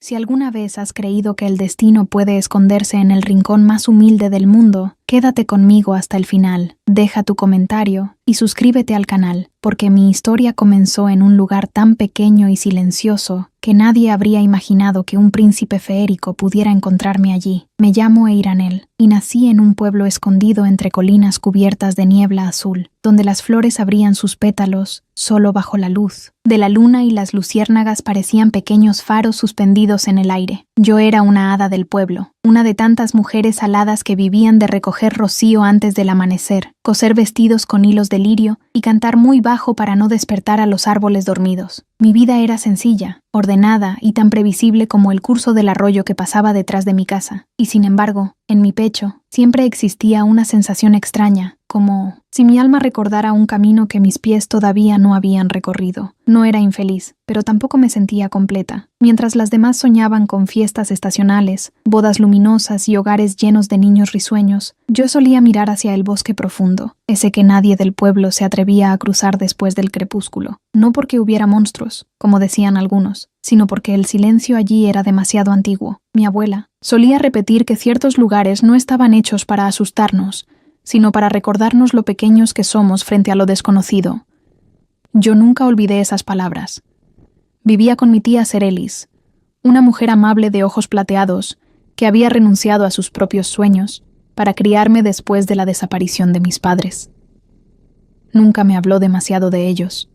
Si alguna vez has creído que el destino puede esconderse en el rincón más humilde del mundo, quédate conmigo hasta el final, deja tu comentario y suscríbete al canal, porque mi historia comenzó en un lugar tan pequeño y silencioso que nadie habría imaginado que un príncipe feérico pudiera encontrarme allí. Me llamo Eiranel y nací en un pueblo escondido entre colinas cubiertas de niebla azul, donde las flores abrían sus pétalos solo bajo la luz de la luna y las luciérnagas parecían pequeños faros suspendidos en el aire. Yo era una hada del pueblo, una de tantas mujeres aladas que vivían de recoger rocío antes del amanecer, coser vestidos con hilos de lirio y cantar muy bajo para no despertar a los árboles dormidos. Mi vida era sencilla, ordenada y tan previsible como el curso del arroyo que pasaba detrás de mi casa. Y sin embargo, en mi pecho siempre existía una sensación extraña, como si mi alma recordara un camino que mis pies todavía no habían recorrido. No era infeliz, pero tampoco me sentía completa. Mientras las demás soñaban con fiestas estacionales, bodas luminosas y hogares llenos de niños risueños, yo solía mirar hacia el bosque profundo, ese que nadie del pueblo se atrevía a cruzar después del crepúsculo. No porque hubiera monstruos, como decían algunos, sino porque el silencio allí era demasiado antiguo. Mi abuela solía repetir que ciertos lugares no estaban hechos para asustarnos, sino para recordarnos lo pequeños que somos frente a lo desconocido. Yo nunca olvidé esas palabras. Vivía con mi tía Serelis, una mujer amable de ojos plateados que había renunciado a sus propios sueños para criarme después de la desaparición de mis padres. Nunca me habló demasiado de ellos.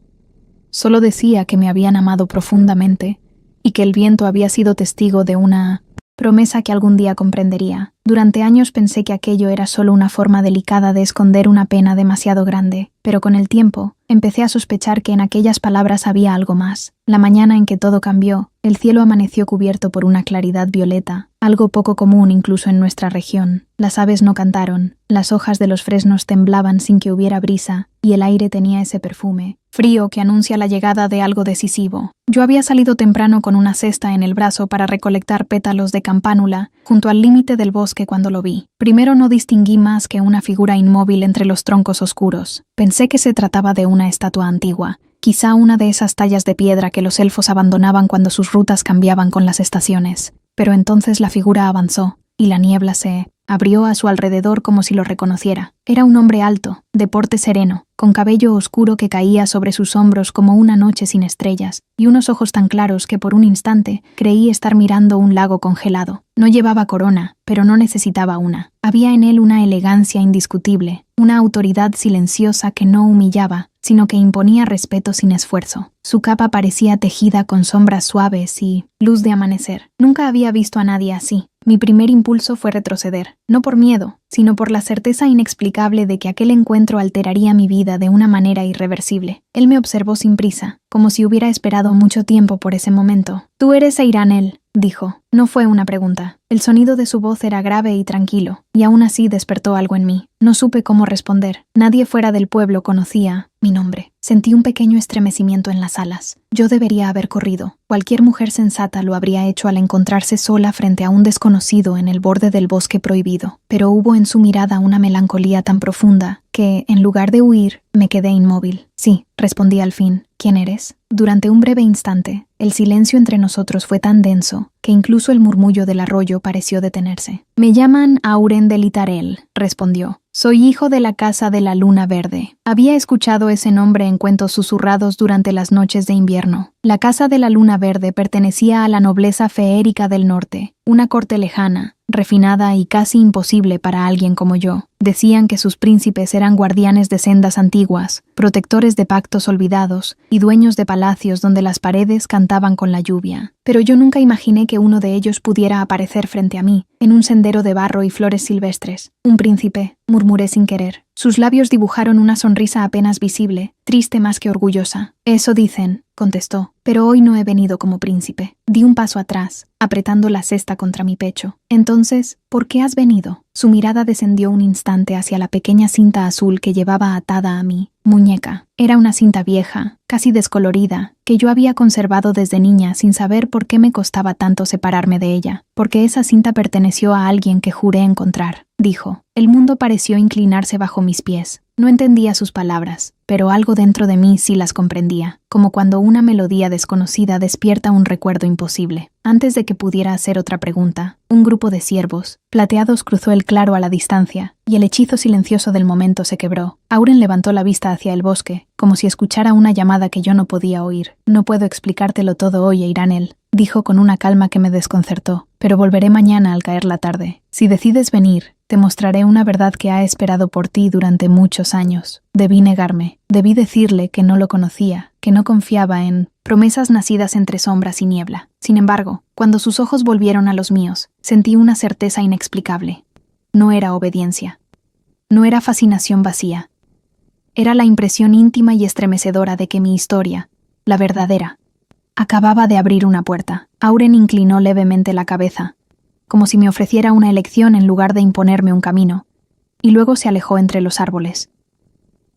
Solo decía que me habían amado profundamente y que el viento había sido testigo de una promesa que algún día comprendería. Durante años pensé que aquello era solo una forma delicada de esconder una pena demasiado grande, pero con el tiempo empecé a sospechar que en aquellas palabras había algo más. La mañana en que todo cambió, el cielo amaneció cubierto por una claridad violeta, algo poco común incluso en nuestra región. Las aves no cantaron, las hojas de los fresnos temblaban sin que hubiera brisa, y el aire tenía ese perfume frío que anuncia la llegada de algo decisivo. Yo había salido temprano con una cesta en el brazo para recolectar pétalos de campánula junto al límite del bosque cuando lo vi. Primero no distinguí más que una figura inmóvil entre los troncos oscuros. Pensé que se trataba de una estatua antigua, quizá una de esas tallas de piedra que los elfos abandonaban cuando sus rutas cambiaban con las estaciones. Pero entonces la figura avanzó, y la niebla se abrió a su alrededor como si lo reconociera. Era un hombre alto, de porte sereno, con cabello oscuro que caía sobre sus hombros como una noche sin estrellas, y unos ojos tan claros que por un instante creí estar mirando un lago congelado. No llevaba corona, pero no necesitaba una. Había en él una elegancia indiscutible, una autoridad silenciosa que no humillaba, sino que imponía respeto sin esfuerzo. Su capa parecía tejida con sombras suaves y luz de amanecer. Nunca había visto a nadie así. Mi primer impulso fue retroceder, no por miedo, sino por la certeza inexplicable de que aquel encuentro alteraría mi vida de una manera irreversible. Él me observó sin prisa, como si hubiera esperado mucho tiempo por ese momento. «Tú eres Eiranel», dijo. No fue una pregunta. El sonido de su voz era grave y tranquilo, y aún así despertó algo en mí. No supe cómo responder. Nadie fuera del pueblo conocía mi nombre. Sentí un pequeño estremecimiento en las alas. Yo debería haber corrido. Cualquier mujer sensata lo habría hecho al encontrarse sola frente a un desconocido en el borde del bosque prohibido. Pero hubo en su mirada una melancolía tan profunda que, en lugar de huir, me quedé inmóvil. Sí, respondí al fin. ¿Quién eres? Durante un breve instante, el silencio entre nosotros fue tan denso que incluso el murmullo del arroyo pareció detenerse. «Me llaman Auren de Litarel», respondió. «Soy hijo de la Casa de la Luna Verde». Había escuchado ese nombre en cuentos susurrados durante las noches de invierno. La Casa de la Luna Verde pertenecía a la nobleza feérica del norte, una corte lejana, refinada y casi imposible para alguien como yo. Decían que sus príncipes eran guardianes de sendas antiguas, protectores de pactos olvidados y dueños de palacios donde las paredes cantaban con la lluvia. Pero yo nunca imaginé que uno de ellos pudiera aparecer frente a mí, en un sendero de barro y flores silvestres. «Un príncipe», murmuré sin querer. Sus labios dibujaron una sonrisa apenas visible, triste más que orgullosa. «Eso dicen», contestó, «pero hoy no he venido como príncipe». Di un paso atrás, apretando la cesta contra mi pecho. «Entonces, ¿por qué has venido?» Su mirada descendió un instante hacia la pequeña cinta azul que llevaba atada a mi muñeca. Era una cinta vieja, casi descolorida, que yo había conservado desde niña sin saber por qué me costaba tanto separarme de ella. «Porque esa cinta perteneció a alguien que juré encontrar», dijo. El mundo pareció inclinarse bajo mis pies. No entendía sus palabras, pero algo dentro de mí sí las comprendía, como cuando una melodía desconocida despierta un recuerdo imposible. Antes de que pudiera hacer otra pregunta, un grupo de ciervos, plateados, cruzó el claro a la distancia, y el hechizo silencioso del momento se quebró. Auren levantó la vista hacia el bosque, como si escuchara una llamada que yo no podía oír. «No puedo explicártelo todo hoy, Eiranel», dijo con una calma que me desconcertó, «pero volveré mañana al caer la tarde. Si decides venir, te mostraré una verdad que ha esperado por ti durante muchos años». Debí negarme, debí decirle que no lo conocía, que no confiaba en promesas nacidas entre sombras y niebla. Sin embargo, cuando sus ojos volvieron a los míos, sentí una certeza inexplicable. No era obediencia. No era fascinación vacía. Era la impresión íntima y estremecedora de que mi historia, la verdadera, acababa de abrir una puerta. Auren inclinó levemente la cabeza, como si me ofreciera una elección en lugar de imponerme un camino, y luego se alejó entre los árboles.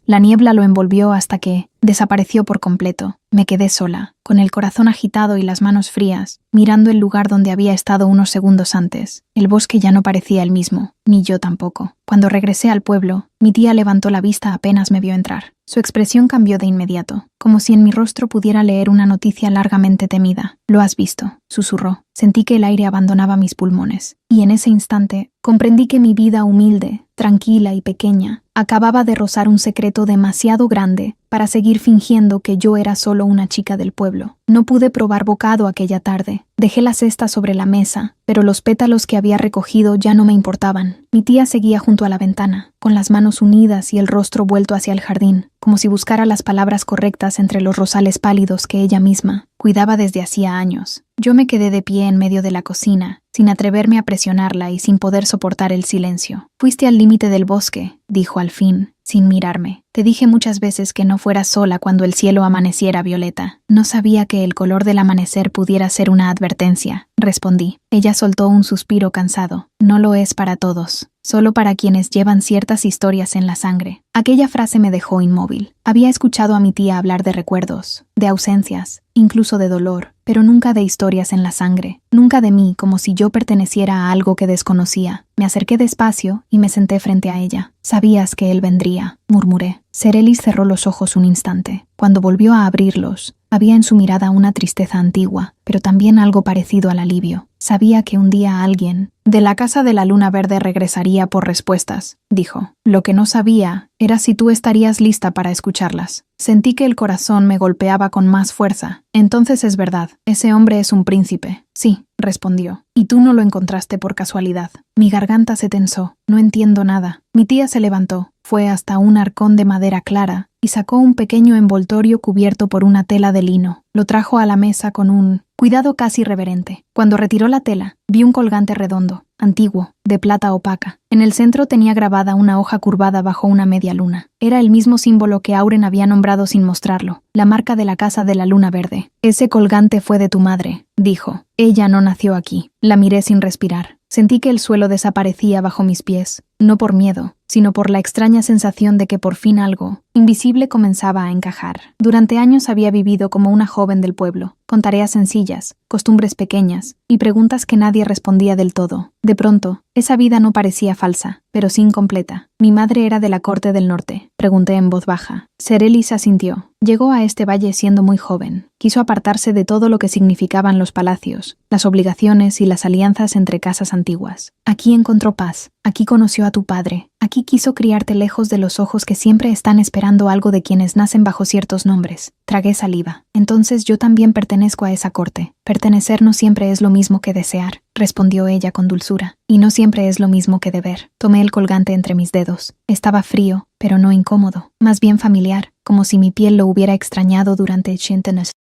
La niebla lo envolvió hasta que desapareció por completo. Me quedé sola, con el corazón agitado y las manos frías, mirando el lugar donde había estado unos segundos antes. El bosque ya no parecía el mismo, ni yo tampoco. Cuando regresé al pueblo, mi tía levantó la vista apenas me vio entrar. Su expresión cambió de inmediato, como si en mi rostro pudiera leer una noticia largamente temida. «Lo has visto», susurró. Sentí que el aire abandonaba mis pulmones, y en ese instante comprendí que mi vida humilde, tranquila y pequeña, acababa de rozar un secreto demasiado grande para seguir fingiendo que yo era solo una chica del pueblo. No pude probar bocado aquella tarde. Dejé la cesta sobre la mesa, pero los pétalos que había recogido ya no me importaban. Mi tía seguía junto a la ventana, con las manos unidas y el rostro vuelto hacia el jardín, como si buscara las palabras correctas entre los rosales pálidos que ella misma cuidaba desde hacía años. Yo me quedé de pie en medio de la cocina, sin atreverme a presionarla y sin poder soportar el silencio. «Fuiste al límite del bosque», dijo al fin, sin mirarme. «Te dije muchas veces que no fueras sola cuando el cielo amaneciera violeta». «No sabía que el color del amanecer pudiera ser una advertencia», respondí. Ella soltó un suspiro cansado. «No lo es para todos, solo para quienes llevan ciertas historias en la sangre». Aquella frase me dejó inmóvil. Había escuchado a mi tía hablar de recuerdos, de ausencias, incluso de dolor, pero nunca de historias en la sangre, nunca de mí como si yo perteneciera a algo que desconocía. Me acerqué despacio y me senté frente a ella. «Sabías que él vendría», murmuré. Serelis cerró los ojos un instante. Cuando volvió a abrirlos, había en su mirada una tristeza antigua, pero también algo parecido al alivio. «Sabía que un día alguien de la Casa de la Luna Verde regresaría por respuestas», dijo. «Lo que no sabía era si tú estarías lista para escucharlas». Sentí que el corazón me golpeaba con más fuerza. «Entonces es verdad, ese hombre es un príncipe». «Sí», respondió. «Y tú no lo encontraste por casualidad». Mi garganta se tensó. «No entiendo nada». Mi tía se levantó, fue hasta un arcón de madera clara y sacó un pequeño envoltorio cubierto por una tela de lino. Lo trajo a la mesa con un cuidado casi reverente. Cuando retiró la tela, vi un colgante redondo, antiguo, de plata opaca. En el centro tenía grabada una hoja curvada bajo una media luna. Era el mismo símbolo que Auren había nombrado sin mostrarlo, la marca de la Casa de la Luna Verde. «Ese colgante fue de tu madre», dijo. «Ella no nació aquí». La miré sin respirar. Sentí que el suelo desaparecía bajo mis pies, no por miedo, sino por la extraña sensación de que por fin algo invisible comenzaba a encajar. Durante años había vivido como una joven del pueblo, con tareas sencillas, costumbres pequeñas y preguntas que nadie respondía del todo. De pronto, esa vida no parecía falsa, pero sí incompleta. «¿Mi madre era de la corte del norte?», pregunté en voz baja. Serelis asintió. «Llegó a este valle siendo muy joven. Quiso apartarse de todo lo que significaban los palacios, las obligaciones y las alianzas entre casas antiguas. Aquí encontró paz. Aquí conoció a tu padre. Aquí quiso criarte lejos de los ojos que siempre están esperando algo de quienes nacen bajo ciertos nombres». Tragué saliva. «Entonces yo también pertenezco a esa corte». «Pertenecer no siempre es lo mismo que desear», respondió ella con dulzura. «Y no siempre es lo mismo que deber». Tomé el colgante entre mis dedos. Estaba frío, pero no incómodo, más bien familiar, como si mi piel lo hubiera extrañado durante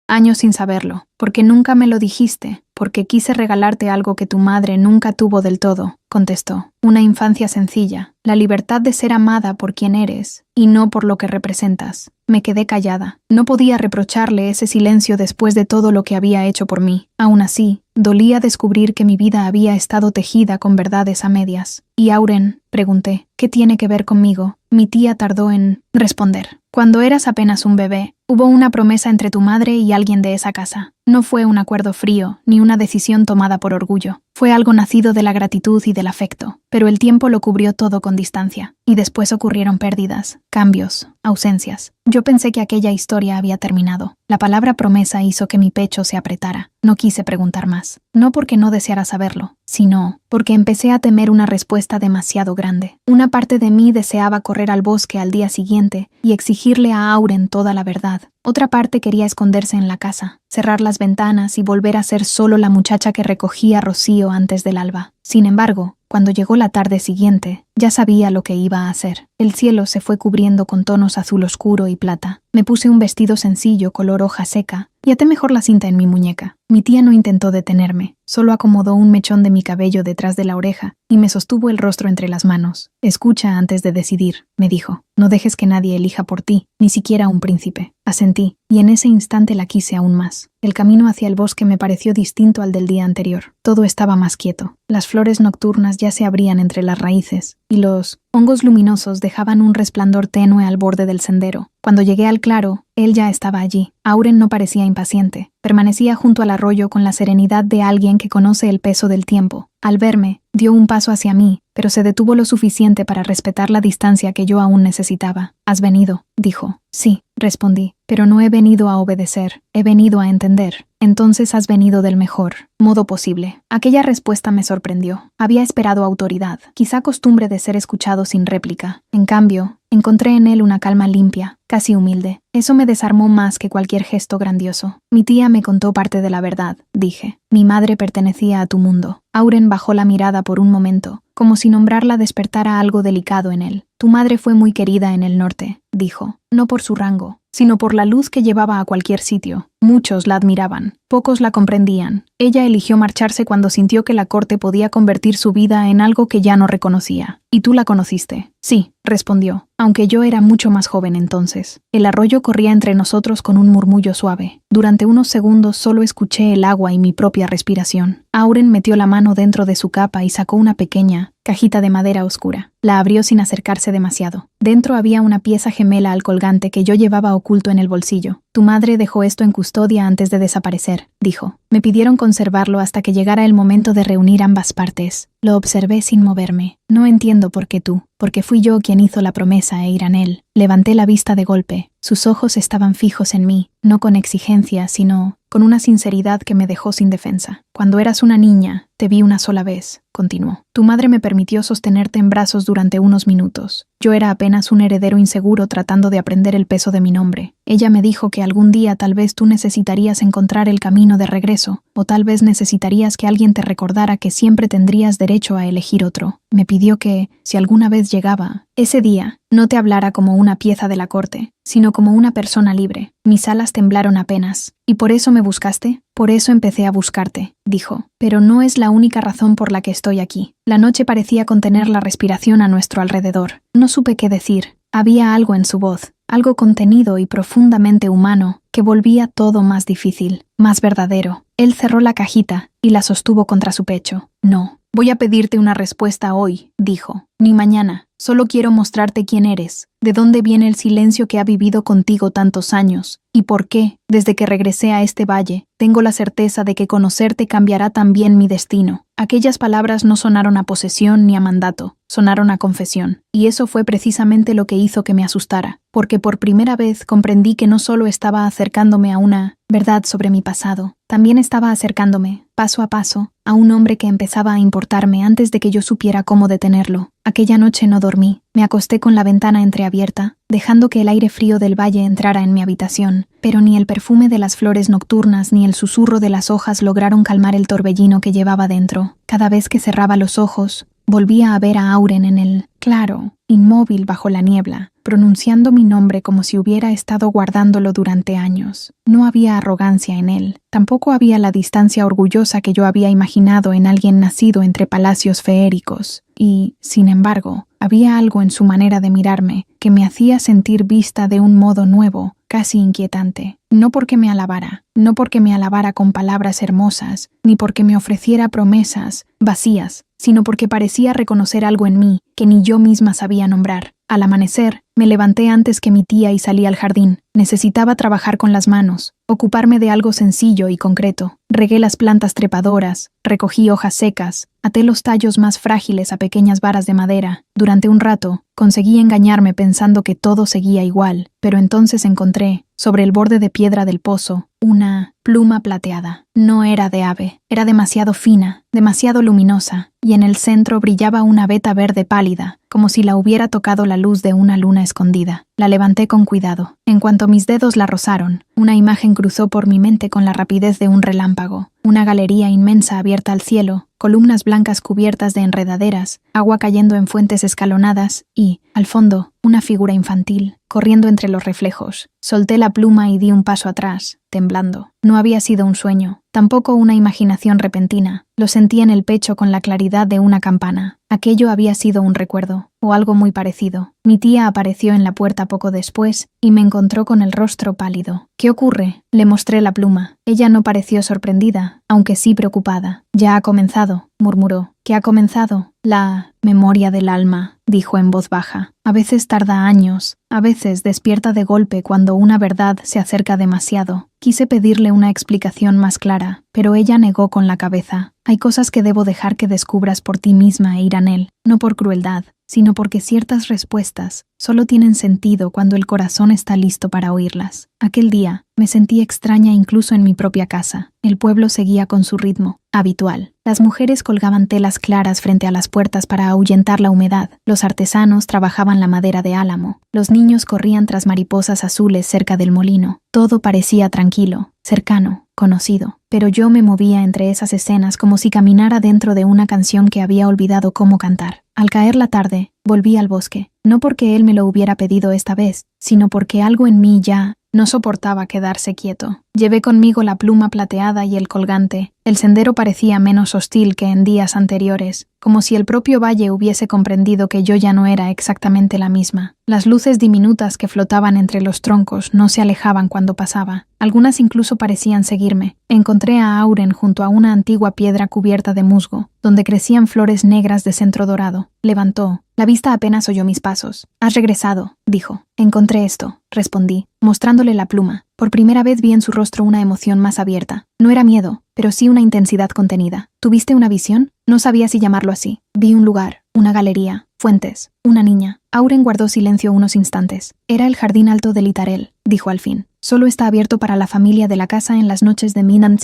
años sin saberlo. «Porque nunca me lo dijiste, porque quise regalarte algo que tu madre nunca tuvo del todo», contestó. «Una infancia sencilla, la libertad de ser amada por quien eres, y no por lo que representas». Me quedé callada. No podía reprocharle ese silencio después de todo lo que había hecho por mí. Aún así, dolía descubrir que mi vida había estado tejida con verdades a medias. «¿Y Auren?», pregunté. «¿Qué tiene que ver conmigo?». Mi tía tardó en responder. «Cuando eras apenas un bebé, Hubo una promesa entre tu madre y alguien de esa casa. No fue un acuerdo frío, ni una decisión tomada por orgullo. Fue algo nacido de la gratitud y del afecto, pero el tiempo lo cubrió todo con distancia, y después ocurrieron pérdidas, cambios, ausencias. Yo pensé que aquella historia había terminado. La palabra promesa hizo que mi pecho se apretara. No quise preguntar más, no porque no deseara saberlo, sino porque empecé a temer una respuesta demasiado grande. Una parte de mí deseaba correr al bosque al día siguiente y exigirle a Auren toda la verdad. Otra parte quería esconderse en la casa, cerrar las ventanas y volver a ser solo la muchacha que recogía a Rocío antes del alba. Sin embargo, cuando llegó la tarde siguiente, ya sabía lo que iba a hacer. El cielo se fue cubriendo con tonos azul oscuro y plata. Me puse un vestido sencillo color hoja seca y até mejor la cinta en mi muñeca. Mi tía no intentó detenerme, solo acomodó un mechón de mi cabello detrás de la oreja y me sostuvo el rostro entre las manos. Escucha antes de decidir, me dijo. No dejes que nadie elija por ti, ni siquiera un príncipe. Asentí, y en ese instante la quise aún más. El camino hacia el bosque me pareció distinto al del día anterior. Todo estaba más quieto. Las flores nocturnas ya se abrían entre las raíces, y los hongos luminosos dejaban un resplandor tenue al borde del sendero. Cuando llegué al claro, él ya estaba allí. Auren no parecía impaciente. Permanecía junto al arroyo con la serenidad de alguien que conoce el peso del tiempo. Al verme, dio un paso hacia mí, pero se detuvo lo suficiente para respetar la distancia que yo aún necesitaba. ¿Has venido?, dijo. Sí, respondí, pero no he venido a obedecer, he venido a entender. Entonces has venido del mejor modo posible. Aquella respuesta me sorprendió. Había esperado autoridad, quizá costumbre de ser escuchado sin réplica. En cambio, encontré en él una calma limpia, casi humilde. Eso me desarmó más que cualquier gesto grandioso. Mi tía me contó parte de la verdad, dije. Mi madre pertenecía a tu mundo. Auren bajó la mirada por un momento, como si nombrarla despertara algo delicado en él. Tu madre fue muy querida en el norte, dijo, no por su rango, sino por la luz que llevaba a cualquier sitio. Muchos la admiraban, pocos la comprendían. Ella eligió marcharse cuando sintió que la corte podía convertir su vida en algo que ya no reconocía. ¿Y tú la conociste? Sí, respondió, aunque yo era mucho más joven entonces. El arroyo corría entre nosotros con un murmullo suave. Durante unos segundos solo escuché el agua y mi propia respiración. Auren metió la mano dentro de su capa y sacó una pequeña cajita de madera oscura. La abrió sin acercarse demasiado. Dentro había una pieza gemela al colgante que yo llevaba oculto en el bolsillo. Tu madre dejó esto en custodia antes de desaparecer, dijo. Me pidieron conservarlo hasta que llegara el momento de reunir ambas partes. Lo observé sin moverme. No entiendo por qué tú, porque fui yo quien hizo la promesa e Iranel. Levanté la vista de golpe. Sus ojos estaban fijos en mí, no con exigencia, sino con una sinceridad que me dejó sin defensa. Cuando eras una niña, te vi una sola vez, continuó. Tu madre me permitió sostenerte en brazos durante unos minutos. Yo era apenas un heredero inseguro tratando de aprender el peso de mi nombre. Ella me dijo que algún día tal vez tú necesitarías encontrar el camino de regreso, o tal vez necesitarías que alguien te recordara que siempre tendrías derecho a elegir otro. Me pidió que, si alguna vez llegaba, ese día, no te hablara como una pieza de la corte, sino como una persona libre. Mis alas temblaron apenas. ¿Y por eso me buscaste? Por eso empecé a buscarte, dijo. Pero no es la única razón por la que estoy aquí. La noche parecía contener la respiración a nuestro alrededor. No supe qué decir. Había algo en su voz, algo contenido y profundamente humano, que volvía todo más difícil, más verdadero. Él cerró la cajita y la sostuvo contra su pecho. No. Voy a pedirte una respuesta hoy, dijo. Ni mañana. Solo quiero mostrarte quién eres, de dónde viene el silencio que ha vivido contigo tantos años, y por qué, desde que regresé a este valle, tengo la certeza de que conocerte cambiará también mi destino. Aquellas palabras no sonaron a posesión ni a mandato, sonaron a confesión, y eso fue precisamente lo que hizo que me asustara, porque por primera vez comprendí que no solo estaba acercándome a una verdad sobre mi pasado, también estaba acercándome, paso a paso, a un hombre que empezaba a importarme antes de que yo supiera cómo detenerlo. Aquella noche no dormí. Me acosté con la ventana entreabierta, dejando que el aire frío del valle entrara en mi habitación, pero ni el perfume de las flores nocturnas ni el susurro de las hojas lograron calmar el torbellino que llevaba dentro. Cada vez que cerraba los ojos, volvía a ver a Auren en el claro, inmóvil bajo la niebla, pronunciando mi nombre como si hubiera estado guardándolo durante años. No había arrogancia en él, tampoco había la distancia orgullosa que yo había imaginado en alguien nacido entre palacios feéricos. Y, sin embargo, había algo en su manera de mirarme que me hacía sentir vista de un modo nuevo, casi inquietante. No porque me alabara, no porque me alabara con palabras hermosas, ni porque me ofreciera promesas vacías, sino porque parecía reconocer algo en mí que ni yo misma sabía nombrar. Al amanecer, me levanté antes que mi tía y salí al jardín. Necesitaba trabajar con las manos, ocuparme de algo sencillo y concreto. Regué las plantas trepadoras, recogí hojas secas, até los tallos más frágiles a pequeñas varas de madera. Durante un rato, conseguí engañarme pensando que todo seguía igual, pero entonces encontré, sobre el borde de piedra del pozo, una pluma plateada. No era de ave, era demasiado fina, demasiado luminosa, y en el centro brillaba una veta verde pálida, como si la hubiera tocado la luz de una luna escondida. La levanté con cuidado. En cuanto mis dedos la rozaron, una imagen cruzó por mi mente con la rapidez de un relámpago. Una galería inmensa abierta al cielo, columnas blancas cubiertas de enredaderas, agua cayendo en fuentes escalonadas y, al fondo, una figura infantil, corriendo entre los reflejos. Solté la pluma y di un paso atrás, temblando. No había sido un sueño, tampoco una imaginación repentina. Lo sentí en el pecho con la claridad de una campana. Aquello había sido un recuerdo, o algo muy parecido. Mi tía apareció en la puerta poco después y me encontró con el rostro pálido. ¿Qué ocurre? Le mostré la pluma. Ella no pareció sorprendida, aunque sí preocupada. «Ya ha comenzado», murmuró. «¿Qué ha comenzado?» «La memoria del alma», dijo en voz baja. «A veces tarda años, a veces despierta de golpe cuando una verdad se acerca demasiado». Quise pedirle una explicación más clara, pero ella negó con la cabeza. «Hay cosas que debo dejar que descubras por ti misma e ir a él, no por crueldad, sino porque ciertas respuestas solo tienen sentido cuando el corazón está listo para oírlas». Aquel día me sentí extraña incluso en mi propia casa. El pueblo seguía con su ritmo habitual. Las mujeres colgaban telas claras frente a las puertas para ahuyentar la humedad. Los artesanos trabajaban la madera de álamo. Los niños corrían tras mariposas azules cerca del molino. Todo parecía tranquilo, cercano, conocido. Pero yo me movía entre esas escenas como si caminara dentro de una canción que había olvidado cómo cantar. Al caer la tarde, volví al bosque. No porque él me lo hubiera pedido esta vez, sino porque algo en mí ya no soportaba quedarse quieto. Llevé conmigo la pluma plateada y el colgante. El sendero parecía menos hostil que en días anteriores, como si el propio valle hubiese comprendido que yo ya no era exactamente la misma. Las luces diminutas que flotaban entre los troncos no se alejaban cuando pasaba. Algunas incluso parecían seguirme. Encontré a Auren junto a una antigua piedra cubierta de musgo, donde crecían flores negras de centro dorado. Levantó. La vista apenas oyó mis pasos. «Has regresado», dijo. «Encontré esto», respondí, mostrándole la pluma. Por primera vez vi en su rostro una emoción más abierta. No era miedo, pero sí una intensidad contenida. «¿Tuviste una visión?» No sabía si llamarlo así. Vi un lugar, una galería, fuentes, una niña. Auren guardó silencio unos instantes. «Era el jardín alto de Litarel», dijo al fin. «Solo está abierto para la familia de la casa en las noches de Minan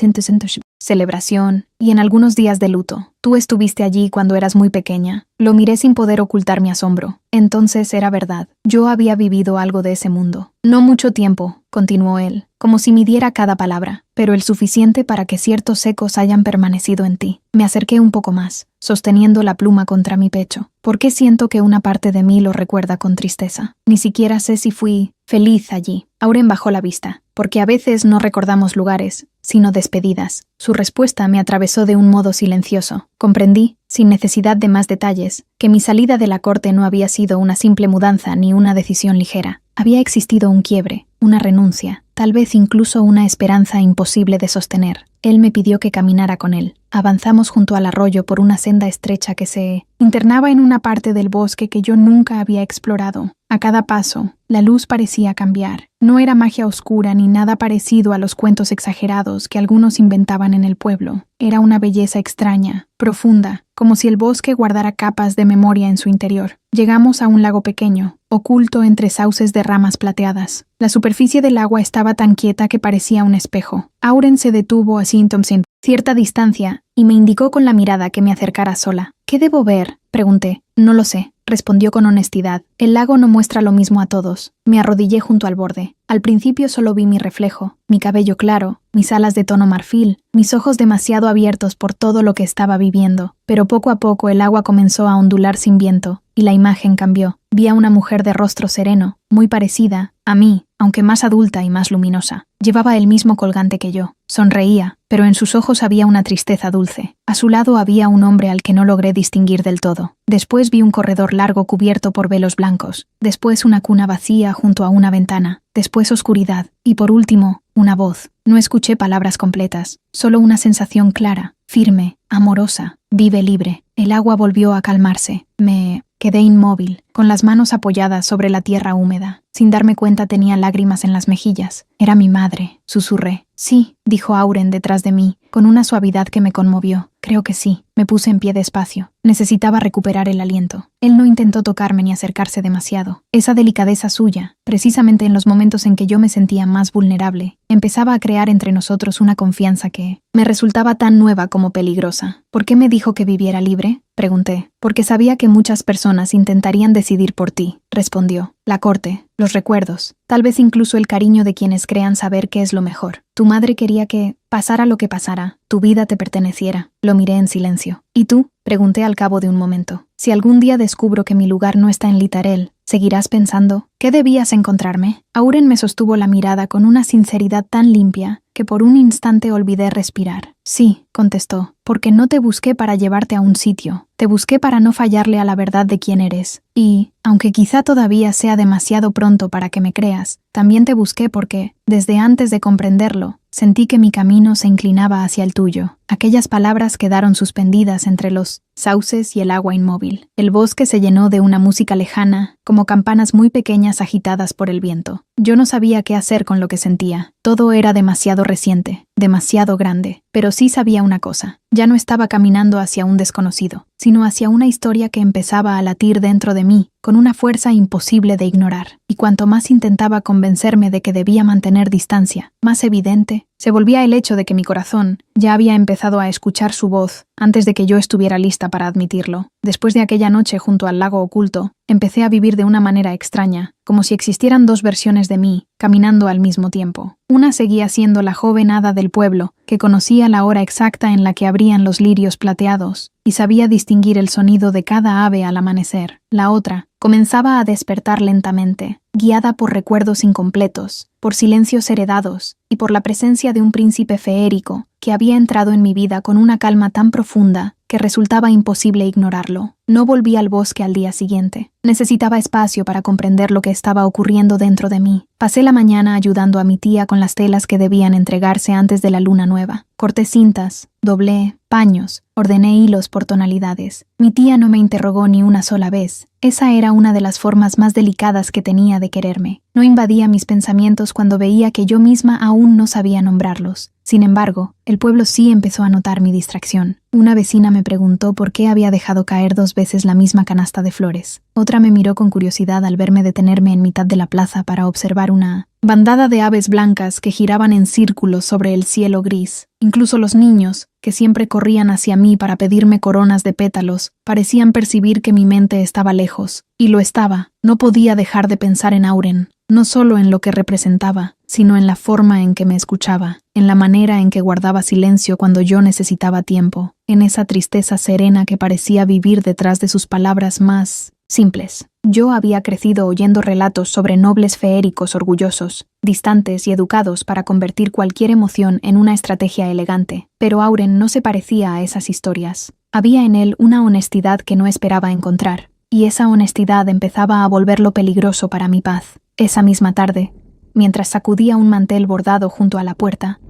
celebración y en algunos días de luto. Tú estuviste allí cuando eras muy pequeña». Lo miré sin poder ocultar mi asombro. Entonces era verdad. Yo había vivido algo de ese mundo. «No mucho tiempo», continuó él, como si midiera cada palabra, «pero el suficiente para que ciertos ecos hayan permanecido en ti». Me acerqué un poco más, sosteniendo la pluma contra mi pecho. ¿Por qué siento que una parte de mí lo recuerda con tristeza? Ni siquiera sé si fui feliz allí. Auren bajó la vista. «Porque a veces no recordamos lugares, sino despedidas». Su respuesta me atravesó de un modo silencioso. Comprendí, sin necesidad de más detalles, que mi salida de la corte no había sido una simple mudanza ni una decisión ligera. Había existido un quiebre, una renuncia, tal vez incluso una esperanza imposible de sostener. Él me pidió que caminara con él. Avanzamos junto al arroyo por una senda estrecha que se internaba en una parte del bosque que yo nunca había explorado. A cada paso, la luz parecía cambiar. No era magia oscura ni nada parecido a los cuentos exagerados que algunos inventaban en el pueblo. Era una belleza extraña, profunda, como si el bosque guardara capas de memoria en su interior. Llegamos a un lago pequeño, oculto entre sauces de ramas plateadas. La superficie del agua estaba tan quieta que parecía un espejo. Auren se detuvo a cierta distancia y me indicó con la mirada que me acercara sola. «¿Qué debo ver?», pregunté. «No lo sé», respondió con honestidad. «El lago no muestra lo mismo a todos». Me arrodillé junto al borde. Al principio solo vi mi reflejo, mi cabello claro, mis alas de tono marfil, mis ojos demasiado abiertos por todo lo que estaba viviendo. Pero poco a poco el agua comenzó a ondular sin viento, y la imagen cambió. Vi a una mujer de rostro sereno, muy parecida a mí, aunque más adulta y más luminosa. Llevaba el mismo colgante que yo. Sonreía, pero en sus ojos había una tristeza dulce. A su lado había un hombre al que no logré distinguir del todo. Después vi un corredor largo cubierto por velos blancos. Después una cuna vacía junto a una ventana. Después oscuridad. Y por último, una voz. No escuché palabras completas, solo una sensación clara, firme, amorosa. «Vive libre». El agua volvió a calmarse. Me Quedé inmóvil, con las manos apoyadas sobre la tierra húmeda. Sin darme cuenta tenía lágrimas en las mejillas. Era mi madre, susurré. Sí, dijo Auren detrás de mí, con una suavidad que me conmovió. Creo que sí. Me puse en pie despacio. Necesitaba recuperar el aliento. Él no intentó tocarme ni acercarse demasiado. Esa delicadeza suya, precisamente en los momentos en que yo me sentía más vulnerable, empezaba a crear entre nosotros una confianza que me resultaba tan nueva como peligrosa. ¿Por qué me dijo que viviera libre?, pregunté. Porque sabía que muchas personas intentarían decidir por ti, respondió. La corte, los recuerdos, tal vez incluso el cariño de quienes crean saber qué es lo mejor. Tu madre quería que, pasara lo que pasara, tu vida te perteneciera. Lo miré en silencio. ¿Y tú?, pregunté al cabo de un momento. Si algún día descubro que mi lugar no está en Litarel, ¿seguirás pensando? ¿Qué debías encontrarme? Auren me sostuvo la mirada con una sinceridad tan limpia que por un instante olvidé respirar. Sí, contestó, porque no te busqué para llevarte a un sitio. Te busqué para no fallarle a la verdad de quién eres. Y, aunque quizá todavía sea demasiado pronto para que me creas, también te busqué porque, desde antes de comprenderlo, sentí que mi camino se inclinaba hacia el tuyo. Aquellas palabras quedaron suspendidas entre los sauces y el agua inmóvil. El bosque se llenó de una música lejana, como campanas muy pequeñas agitadas por el viento. Yo no sabía qué hacer con lo que sentía. Todo era demasiado reciente, demasiado grande. Pero sí sabía una cosa. Ya no estaba caminando hacia un desconocido, sino hacia una historia que empezaba a latir dentro de mí, con una fuerza imposible de ignorar. Y cuanto más intentaba convencerme de que debía mantener distancia, más evidente se volvía el hecho de que mi corazón ya había empezado a escuchar su voz antes de que yo estuviera lista para admitirlo. Después de aquella noche junto al lago oculto, empecé a vivir de una manera extraña, como si existieran dos versiones de mí, caminando al mismo tiempo. Una seguía siendo la joven hada del pueblo, que conocía la hora exacta en la que abrían los lirios plateados, y sabía distinguir el sonido de cada ave al amanecer. La otra comenzaba a despertar lentamente, guiada por recuerdos incompletos, por silencios heredados y por la presencia de un príncipe feérico que había entrado en mi vida con una calma tan profunda que resultaba imposible ignorarlo. No volví al bosque al día siguiente. Necesitaba espacio para comprender lo que estaba ocurriendo dentro de mí. Pasé la mañana ayudando a mi tía con las telas que debían entregarse antes de la luna nueva. Corté cintas, doblé, paños, ordené hilos por tonalidades. Mi tía no me interrogó ni una sola vez. Esa era una de las formas más delicadas que tenía de quererme. No invadía mis pensamientos cuando veía que yo misma aún no sabía nombrarlos. Sin embargo, el pueblo sí empezó a notar mi distracción. Una vecina me preguntó por qué había dejado caer 2 veces la misma canasta de flores. Otra me miró con curiosidad al verme detenerme en mitad de la plaza para observar una bandada de aves blancas que giraban en círculos sobre el cielo gris. Incluso los niños, que siempre corrían hacia mí para pedirme coronas de pétalos, parecían percibir que mi mente estaba lejos. Y lo estaba. No podía dejar de pensar en Auren, no solo en lo que representaba, sino en la forma en que me escuchaba, en la manera en que guardaba silencio cuando yo necesitaba tiempo, en esa tristeza serena que parecía vivir detrás de sus palabras más simples. Yo había crecido oyendo relatos sobre nobles feéricos orgullosos, distantes y educados para convertir cualquier emoción en una estrategia elegante, pero Auren no se parecía a esas historias. Había en él una honestidad que no esperaba encontrar, y esa honestidad empezaba a volverlo peligroso para mi paz. Esa misma tarde, mientras sacudía un mantel bordado junto a la puerta,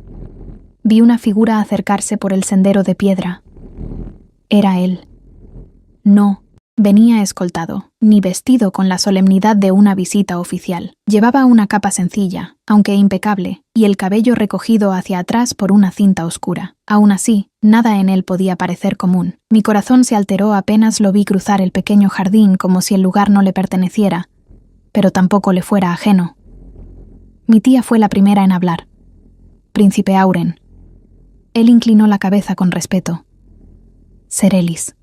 vi una figura acercarse por el sendero de piedra. Era él. No venía escoltado, ni vestido con la solemnidad de una visita oficial. Llevaba una capa sencilla, aunque impecable, y el cabello recogido hacia atrás por una cinta oscura. Aún así, nada en él podía parecer común. Mi corazón se alteró apenas lo vi cruzar el pequeño jardín como si el lugar no le perteneciera, pero tampoco le fuera ajeno. Mi tía fue la primera en hablar. Príncipe Auren. Él inclinó la cabeza con respeto. Serelis.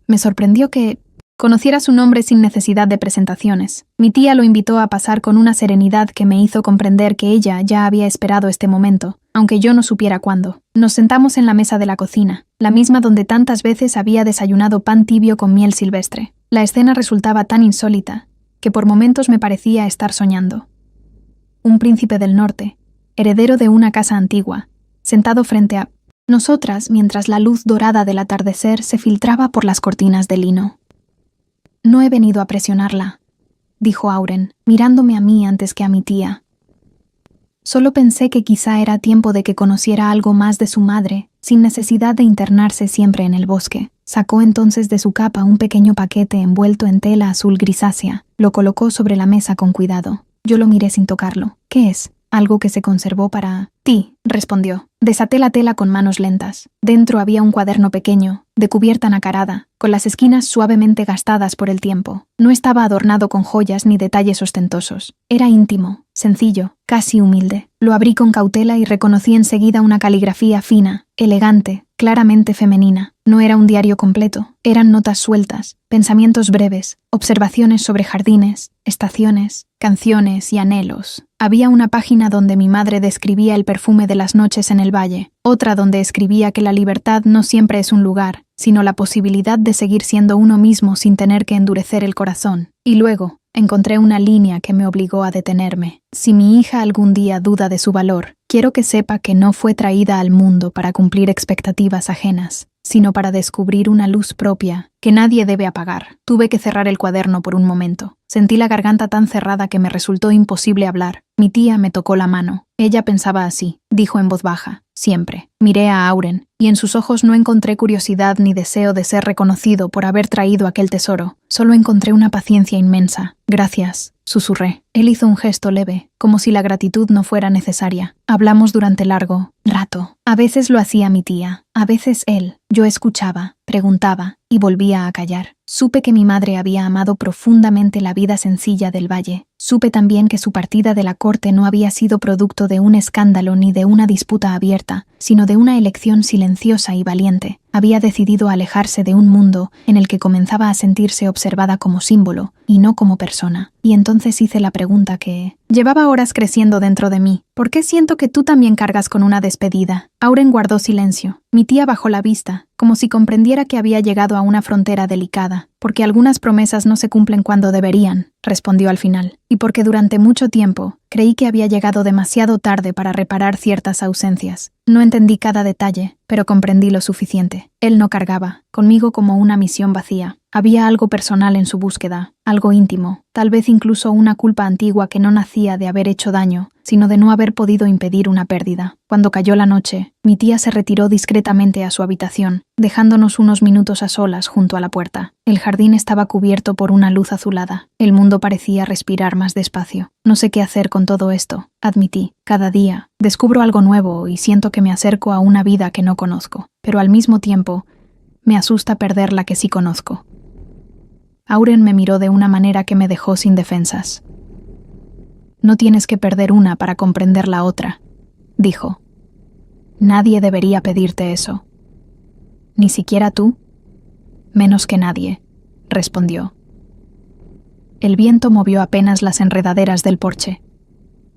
Me sorprendió que conociera su nombre sin necesidad de presentaciones. Mi tía lo invitó a pasar con una serenidad que me hizo comprender que ella ya había esperado este momento, aunque yo no supiera cuándo. Nos sentamos en la mesa de la cocina, la misma donde tantas veces había desayunado pan tibio con miel silvestre. La escena resultaba tan insólita que por momentos me parecía estar soñando. Un príncipe del norte, heredero de una casa antigua, sentado frente a nosotras mientras la luz dorada del atardecer se filtraba por las cortinas de lino. No he venido a presionarla, dijo Auren, mirándome a mí antes que a mi tía. Solo pensé que quizá era tiempo de que conociera algo más de su madre, sin necesidad de internarse siempre en el bosque. Sacó entonces de su capa un pequeño paquete envuelto en tela azul grisácea. Lo colocó sobre la mesa con cuidado. Yo lo miré sin tocarlo. ¿Qué es? ¿Algo que se conservó para ti?, respondió. Desaté la tela con manos lentas. Dentro había un cuaderno pequeño, de cubierta nacarada, con las esquinas suavemente gastadas por el tiempo. No estaba adornado con joyas ni detalles ostentosos. Era íntimo, sencillo, casi humilde. Lo abrí con cautela y reconocí enseguida una caligrafía fina, elegante, claramente femenina. No era un diario completo, eran notas sueltas, pensamientos breves, observaciones sobre jardines, estaciones, canciones y anhelos. Había una página donde mi madre describía el perfume de las noches en el valle, otra donde escribía que la libertad no siempre es un lugar, sino la posibilidad de seguir siendo uno mismo sin tener que endurecer el corazón. Y luego, encontré una línea que me obligó a detenerme. Si mi hija algún día duda de su valor, quiero que sepa que no fue traída al mundo para cumplir expectativas ajenas, sino para descubrir una luz propia que nadie debe apagar. Tuve que cerrar el cuaderno por un momento. Sentí la garganta tan cerrada que me resultó imposible hablar. Mi tía me tocó la mano. Ella pensaba así, dijo en voz baja, siempre. Miré a Auren, y en sus ojos no encontré curiosidad ni deseo de ser reconocido por haber traído aquel tesoro. Solo encontré una paciencia inmensa. Gracias, susurré. Él hizo un gesto leve, como si la gratitud no fuera necesaria. Hablamos durante largo rato. A veces lo hacía mi tía, a veces él. Yo escuchaba, preguntaba, y volvía a callar. Supe que mi madre había amado profundamente la vida sencilla del valle. Supe también que su partida de la corte no había sido producto de un escándalo ni de una disputa abierta, sino de una elección silenciosa y valiente. Había decidido alejarse de un mundo en el que comenzaba a sentirse observada como símbolo y no como persona. Y entonces hice la pregunta que llevaba horas creciendo dentro de mí. ¿Por qué siento que tú también cargas con una despedida? Auren guardó silencio. Mi tía bajó la vista, como si comprendiera que había llegado a una frontera delicada. Porque algunas promesas no se cumplen cuando deberían, respondió al final. Y porque durante mucho tiempo creí que había llegado demasiado tarde para reparar ciertas ausencias. No entendí cada detalle, pero comprendí lo suficiente. Él no cargaba conmigo como una misión vacía. Había algo personal en su búsqueda, algo íntimo, tal vez incluso una culpa antigua que no nacía de haber hecho daño, sino de no haber podido impedir una pérdida. Cuando cayó la noche, mi tía se retiró discretamente a su habitación, dejándonos unos minutos a solas junto a la puerta. El jardín estaba cubierto por una luz azulada. El mundo parecía respirar más despacio. No sé qué hacer con todo esto, admití. Cada día descubro algo nuevo y siento que me acerco a una vida que no conozco, pero al mismo tiempo me asusta perder la que sí conozco. Auren me miró de una manera que me dejó sin defensas. No tienes que perder una para comprender la otra, dijo. Nadie debería pedirte eso. ¿Ni siquiera tú? Menos que nadie, respondió. El viento movió apenas las enredaderas del porche.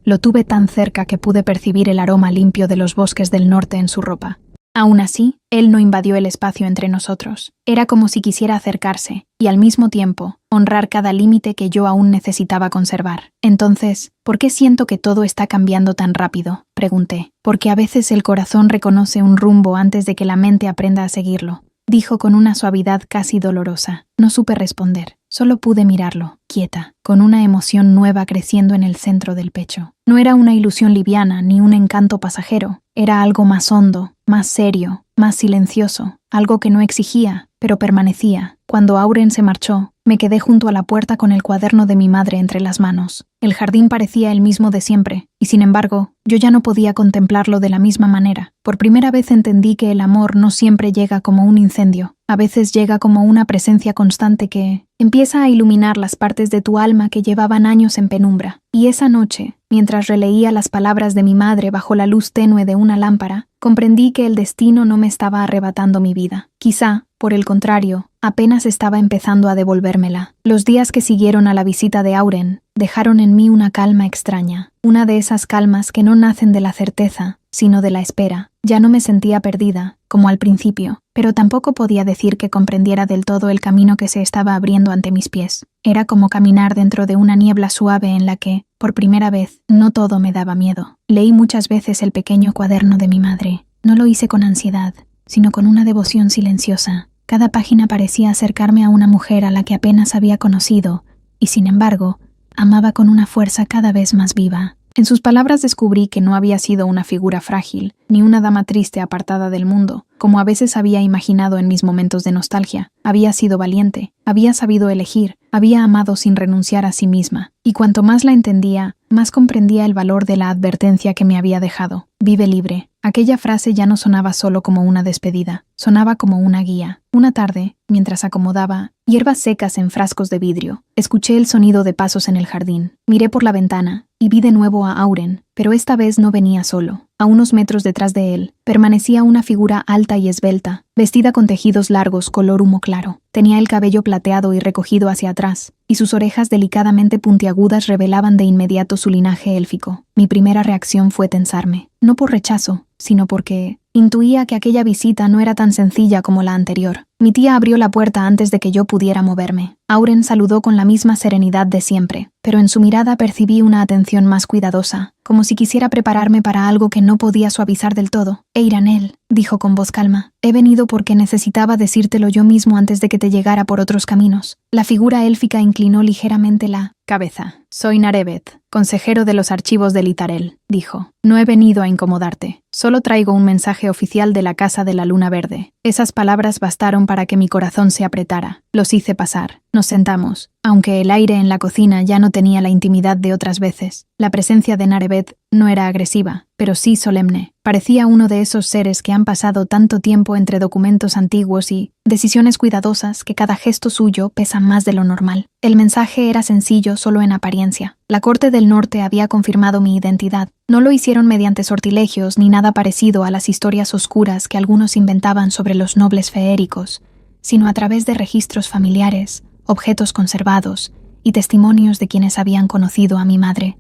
Lo tuve tan cerca que pude percibir el aroma limpio de los bosques del norte en su ropa. Aún así, él no invadió el espacio entre nosotros. Era como si quisiera acercarse, y al mismo tiempo, honrar cada límite que yo aún necesitaba conservar. Entonces, ¿por qué siento que todo está cambiando tan rápido?, pregunté. Porque a veces el corazón reconoce un rumbo antes de que la mente aprenda a seguirlo, dijo con una suavidad casi dolorosa. No supe responder. Solo pude mirarlo, quieta, con una emoción nueva creciendo en el centro del pecho. No era una ilusión liviana ni un encanto pasajero. Era algo más hondo, más serio, más silencioso, algo que no exigía, pero permanecía. Cuando Auren se marchó, me quedé junto a la puerta con el cuaderno de mi madre entre las manos. El jardín parecía el mismo de siempre, y sin embargo, yo ya no podía contemplarlo de la misma manera. Por primera vez entendí que el amor no siempre llega como un incendio. A veces llega como una presencia constante que empieza a iluminar las partes de tu alma que llevaban años en penumbra. Y esa noche, mientras releía las palabras de mi madre bajo la luz tenue de una lámpara, comprendí que el destino no me estaba arrebatando mi vida. Quizá, por el contrario, apenas estaba empezando a devolvérmela. Los días que siguieron a la visita de Auren dejaron en mí una calma extraña, una de esas calmas que no nacen de la certeza, sino de la espera. Ya no me sentía perdida, como al principio, pero tampoco podía decir que comprendiera del todo el camino que se estaba abriendo ante mis pies. Era como caminar dentro de una niebla suave en la que, por primera vez, no todo me daba miedo. Leí muchas veces el pequeño cuaderno de mi madre. No lo hice con ansiedad, sino con una devoción silenciosa. Cada página parecía acercarme a una mujer a la que apenas había conocido, y sin embargo, amaba con una fuerza cada vez más viva. En sus palabras descubrí que no había sido una figura frágil, ni una dama triste apartada del mundo, como a veces había imaginado en mis momentos de nostalgia. Había sido valiente, había sabido elegir, había amado sin renunciar a sí misma, y cuanto más la entendía, más comprendía el valor de la advertencia que me había dejado. Vive libre. Aquella frase ya no sonaba solo como una despedida, sonaba como una guía. Una tarde, mientras acomodaba hierbas secas en frascos de vidrio, escuché el sonido de pasos en el jardín. Miré por la ventana y vi de nuevo a Auren, pero esta vez no venía solo. A unos metros detrás de él, permanecía una figura alta y esbelta, vestida con tejidos largos color humo claro. Tenía el cabello plateado y recogido hacia atrás, y sus orejas delicadamente puntiagudas revelaban de inmediato su linaje élfico. Mi primera reacción fue tensarme, no por rechazo, sino porque intuía que aquella visita no era tan sencilla como la anterior. Mi tía abrió la puerta antes de que yo pudiera moverme. Auren saludó con la misma serenidad de siempre, pero en su mirada percibí una atención más cuidadosa, como si quisiera prepararme para algo que no podía suavizar del todo. Eiranel, dijo con voz calma, he venido porque necesitaba decírtelo yo mismo antes de que te llegara por otros caminos. La figura élfica inclinó ligeramente la cabeza. Soy Narebeth, consejero de los archivos de Litarel, dijo. No he venido a incomodarte. Solo traigo un mensaje oficial de la Casa de la Luna Verde. Esas palabras bastaron para que mi corazón se apretara. Los hice pasar. Nos sentamos, aunque el aire en la cocina ya no tenía la intimidad de otras veces. La presencia de Narebeth no era agresiva, pero sí solemne. Parecía uno de esos seres que han pasado tanto tiempo entre documentos antiguos y decisiones cuidadosas que cada gesto suyo pesa más de lo normal. El mensaje era sencillo solo en apariencia. La corte del norte había confirmado mi identidad. No lo hicieron mediante sortilegios ni nada parecido a las historias oscuras que algunos inventaban sobre los nobles feéricos, sino a través de registros familiares, objetos conservados y testimonios de quienes habían conocido a mi madre.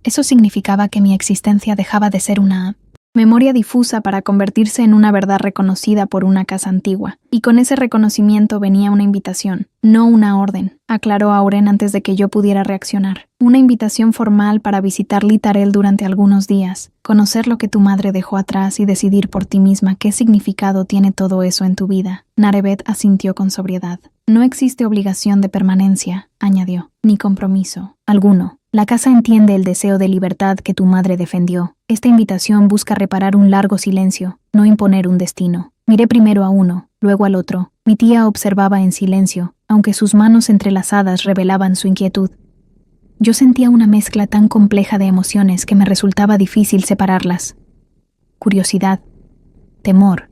Eso significaba que mi existencia dejaba de ser una memoria difusa para convertirse en una verdad reconocida por una casa antigua, y con ese reconocimiento venía una invitación, no una orden, aclaró Auren antes de que yo pudiera reaccionar. Una invitación formal para visitar Litarel durante algunos días, conocer lo que tu madre dejó atrás y decidir por ti misma qué significado tiene todo eso en tu vida. Narebeth asintió con sobriedad. No existe obligación de permanencia, añadió, ni compromiso alguno. La casa entiende el deseo de libertad que tu madre defendió. Esta invitación busca reparar un largo silencio, no imponer un destino. Miré primero a uno, luego al otro. Mi tía observaba en silencio, aunque sus manos entrelazadas revelaban su inquietud. Yo sentía una mezcla tan compleja de emociones que me resultaba difícil separarlas. Curiosidad, temor,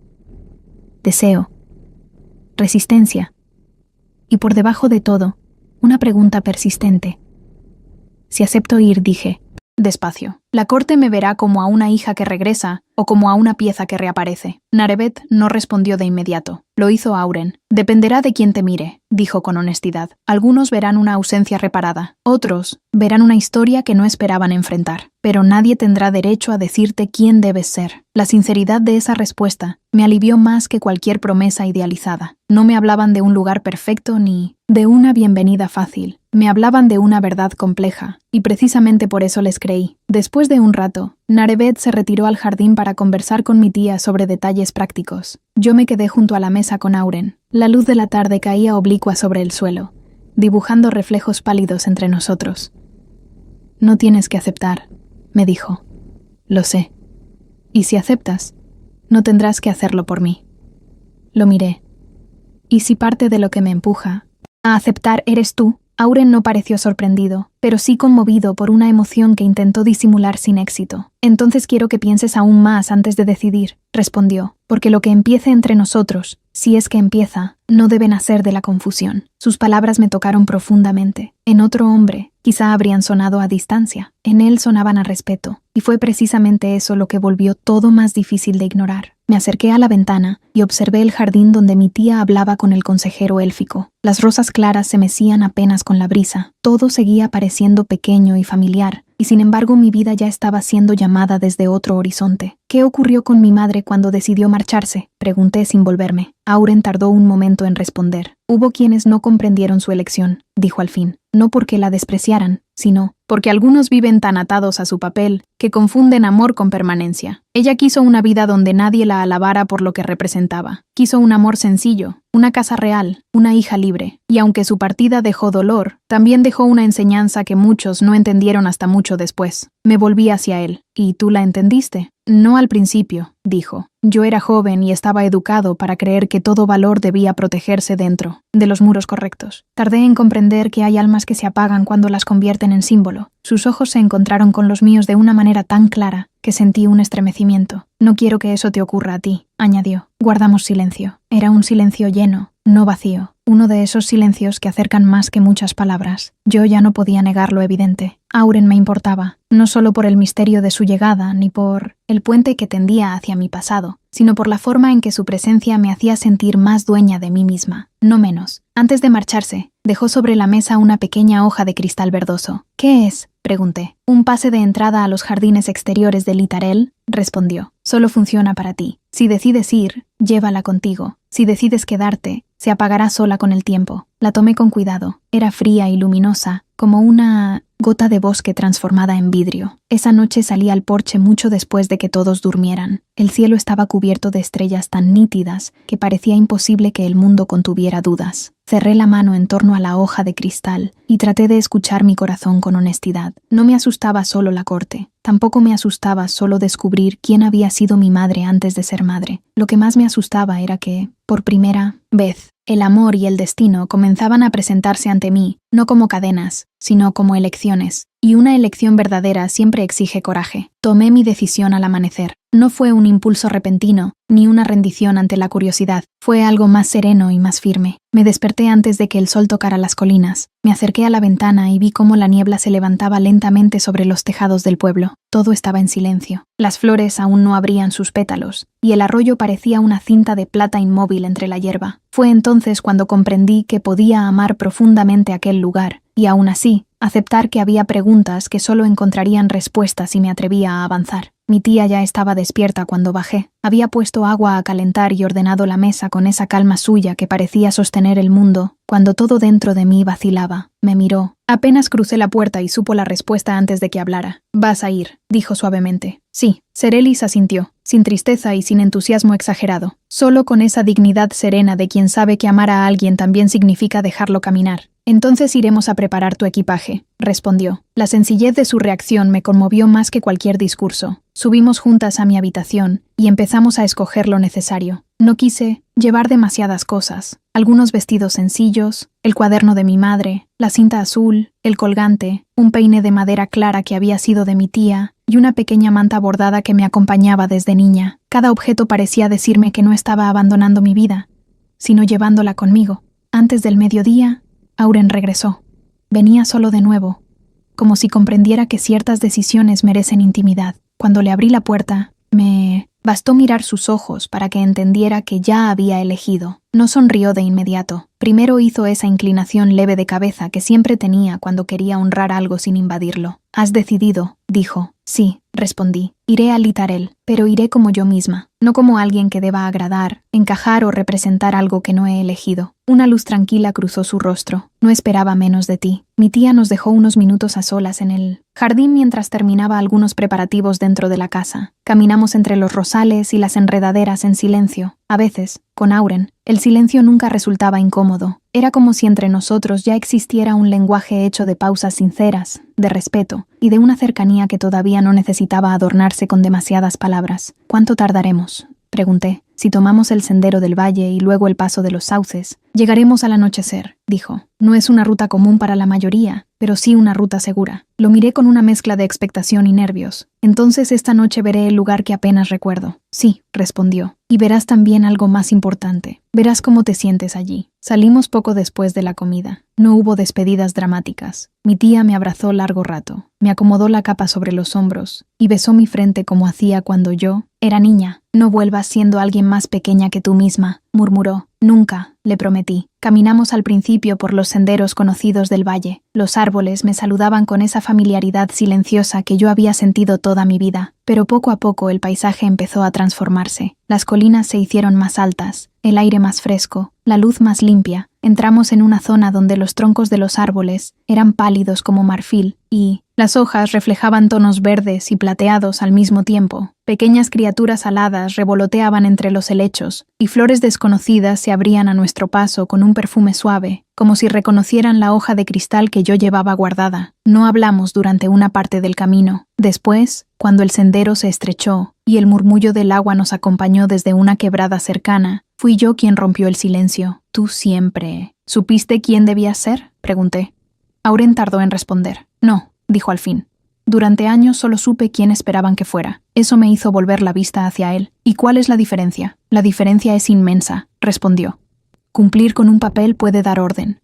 deseo, resistencia. Y por debajo de todo, una pregunta persistente. Si acepto ir, dije, despacio. La corte me verá como a una hija que regresa o como a una pieza que reaparece. Narebeth no respondió de inmediato. Lo hizo Auren. Dependerá de quién te mire, dijo con honestidad. Algunos verán una ausencia reparada. Otros verán una historia que no esperaban enfrentar. Pero nadie tendrá derecho a decirte quién debes ser. La sinceridad de esa respuesta me alivió más que cualquier promesa idealizada. No me hablaban de un lugar perfecto ni de una bienvenida fácil. Me hablaban de una verdad compleja, y precisamente por eso les creí. Después de un rato, Narebeth se retiró al jardín para conversar con mi tía sobre detalles prácticos. Yo me quedé junto a la mesa con Auren. La luz de la tarde caía oblicua sobre el suelo, dibujando reflejos pálidos entre nosotros. No tienes que aceptar, me dijo. Lo sé. Y si aceptas, no tendrás que hacerlo por mí. Lo miré. ¿Y si parte de lo que me empuja a aceptar eres tú? Auren no pareció sorprendido, pero sí conmovido por una emoción que intentó disimular sin éxito. Entonces quiero que pienses aún más antes de decidir, respondió, porque lo que empiece entre nosotros, si es que empieza, no debe nacer de la confusión. Sus palabras me tocaron profundamente. En otro hombre, quizá habrían sonado a distancia. En él sonaban a respeto, y fue precisamente eso lo que volvió todo más difícil de ignorar. Me acerqué a la ventana y observé el jardín donde mi tía hablaba con el consejero élfico. Las rosas claras se mecían apenas con la brisa. Todo seguía pareciendo pequeño y familiar, y sin embargo mi vida ya estaba siendo llamada desde otro horizonte. ¿Qué ocurrió con mi madre cuando decidió marcharse?, pregunté sin volverme. Auren tardó un momento en responder. Hubo quienes no comprendieron su elección, dijo al fin. No porque la despreciaran, sino porque algunos viven tan atados a su papel que confunden amor con permanencia. Ella quiso una vida donde nadie la alabara por lo que representaba. Quiso un amor sencillo, una casa real, una hija libre. Y aunque su partida dejó dolor, también dejó una enseñanza que muchos no entendieron hasta mucho después. Me volví hacia él. ¿Y tú la entendiste? No al principio, dijo. Yo era joven y estaba educado para creer que todo valor debía protegerse dentro de los muros correctos. Tardé en comprender que hay almas que se apagan cuando las convierten en símbolo. Sus ojos se encontraron con los míos de una manera tan clara que sentí un estremecimiento. No quiero que eso te ocurra a ti, añadió. Guardamos silencio. Era un silencio lleno, no vacío. Uno de esos silencios que acercan más que muchas palabras. Yo ya no podía negar lo evidente. Auren me importaba, no solo por el misterio de su llegada, ni por el puente que tendía hacia mi pasado, sino por la forma en que su presencia me hacía sentir más dueña de mí misma, no menos. Antes de marcharse, dejó sobre la mesa una pequeña hoja de cristal verdoso. ¿Qué es?, pregunté. Un pase de entrada a los jardines exteriores de Litarel, respondió. Solo funciona para ti. Si decides ir, llévala contigo. Si decides quedarte, se apagará sola con el tiempo. La tomé con cuidado. Era fría y luminosa, como una gota de bosque transformada en vidrio. Esa noche salí al porche mucho después de que todos durmieran. El cielo estaba cubierto de estrellas tan nítidas que parecía imposible que el mundo contuviera dudas. Cerré la mano en torno a la hoja de cristal y traté de escuchar mi corazón con honestidad. No me asustaba solo la corte. Tampoco me asustaba solo descubrir quién había sido mi madre antes de ser madre. Lo que más me asustaba era que, por primera vez, el amor y el destino comenzaban a presentarse ante mí, no como cadenas, sino como elecciones. Y una elección verdadera siempre exige coraje. Tomé mi decisión al amanecer. No fue un impulso repentino, ni una rendición ante la curiosidad. Fue algo más sereno y más firme. Me desperté antes de que el sol tocara las colinas. Me acerqué a la ventana y vi cómo la niebla se levantaba lentamente sobre los tejados del pueblo. Todo estaba en silencio. Las flores aún no abrían sus pétalos, y el arroyo parecía una cinta de plata inmóvil entre la hierba. Fue entonces cuando comprendí que podía amar profundamente aquel lugar, y aún así, aceptar que había preguntas que solo encontrarían respuestas si me atrevía a avanzar. Mi tía ya estaba despierta cuando bajé. Había puesto agua a calentar y ordenado la mesa con esa calma suya que parecía sostener el mundo, cuando todo dentro de mí vacilaba. Me miró. Apenas crucé la puerta y supo la respuesta antes de que hablara. «Vas a ir», dijo suavemente. «Sí». Serelis asintió, sin tristeza y sin entusiasmo exagerado, solo con esa dignidad serena de quien sabe que amar a alguien también significa dejarlo caminar. «Entonces iremos a preparar tu equipaje», respondió. La sencillez de su reacción me conmovió más que cualquier discurso. Subimos juntas a mi habitación y empezamos a escoger lo necesario. No quise llevar demasiadas cosas. Algunos vestidos sencillos, el cuaderno de mi madre, la cinta azul, el colgante, un peine de madera clara que había sido de mi tía y una pequeña manta bordada que me acompañaba desde niña. Cada objeto parecía decirme que no estaba abandonando mi vida, sino llevándola conmigo. Antes del mediodía, Auren regresó. Venía solo de nuevo, como si comprendiera que ciertas decisiones merecen intimidad. Cuando le abrí la puerta, me bastó mirar sus ojos para que entendiera que ya había elegido. No sonrió de inmediato. Primero hizo esa inclinación leve de cabeza que siempre tenía cuando quería honrar algo sin invadirlo. «¿Has decidido?», dijo. «Sí», respondí. «Iré a Litarel, pero iré como yo misma, no como alguien que deba agradar, encajar o representar algo que no he elegido». Una luz tranquila cruzó su rostro. «No esperaba menos de ti». Mi tía nos dejó unos minutos a solas en el jardín mientras terminaba algunos preparativos dentro de la casa. Caminamos entre los rosales y las enredaderas en silencio. A veces, con Auren, el silencio nunca resultaba incómodo. Era como si entre nosotros ya existiera un lenguaje hecho de pausas sinceras, de respeto y de una cercanía que todavía no necesitaba adornarse con demasiadas palabras. «¿Cuánto tardaremos?», pregunté. «Si tomamos el sendero del valle y luego el paso de los sauces, llegaremos al anochecer», dijo. «No es una ruta común para la mayoría, pero sí una ruta segura». Lo miré con una mezcla de expectación y nervios. «Entonces esta noche veré el lugar que apenas recuerdo». «Sí», respondió. «Y verás también algo más importante. Verás cómo te sientes allí». Salimos poco después de la comida. No hubo despedidas dramáticas. Mi tía me abrazó largo rato, me acomodó la capa sobre los hombros y besó mi frente como hacía cuando yo era niña. «No vuelvas siendo alguien más pequeña que tú misma», murmuró. «Nunca», le prometí. Caminamos al principio por los senderos conocidos del valle. Los árboles me saludaban con esa familiaridad silenciosa que yo había sentido toda mi vida. Pero poco a poco el paisaje empezó a transformarse. Las colinas se hicieron más altas, el aire más fresco, la luz más limpia. Entramos en una zona donde los troncos de los árboles eran pálidos como marfil y las hojas reflejaban tonos verdes y plateados al mismo tiempo. Pequeñas criaturas aladas revoloteaban entre los helechos, y flores desconocidas se abrían a nuestro paso con un perfume suave, como si reconocieran la hoja de cristal que yo llevaba guardada. No hablamos durante una parte del camino. Después, cuando el sendero se estrechó y el murmullo del agua nos acompañó desde una quebrada cercana, fui yo quien rompió el silencio. «Tú siempre. ¿Supiste quién debías ser?», pregunté. Auren tardó en responder. «No», dijo al fin. «Durante años solo supe quién esperaban que fuera. Eso me hizo volver la vista hacia él. ¿Y cuál es la diferencia?». «La diferencia es inmensa», respondió. «Cumplir con un papel puede dar orden.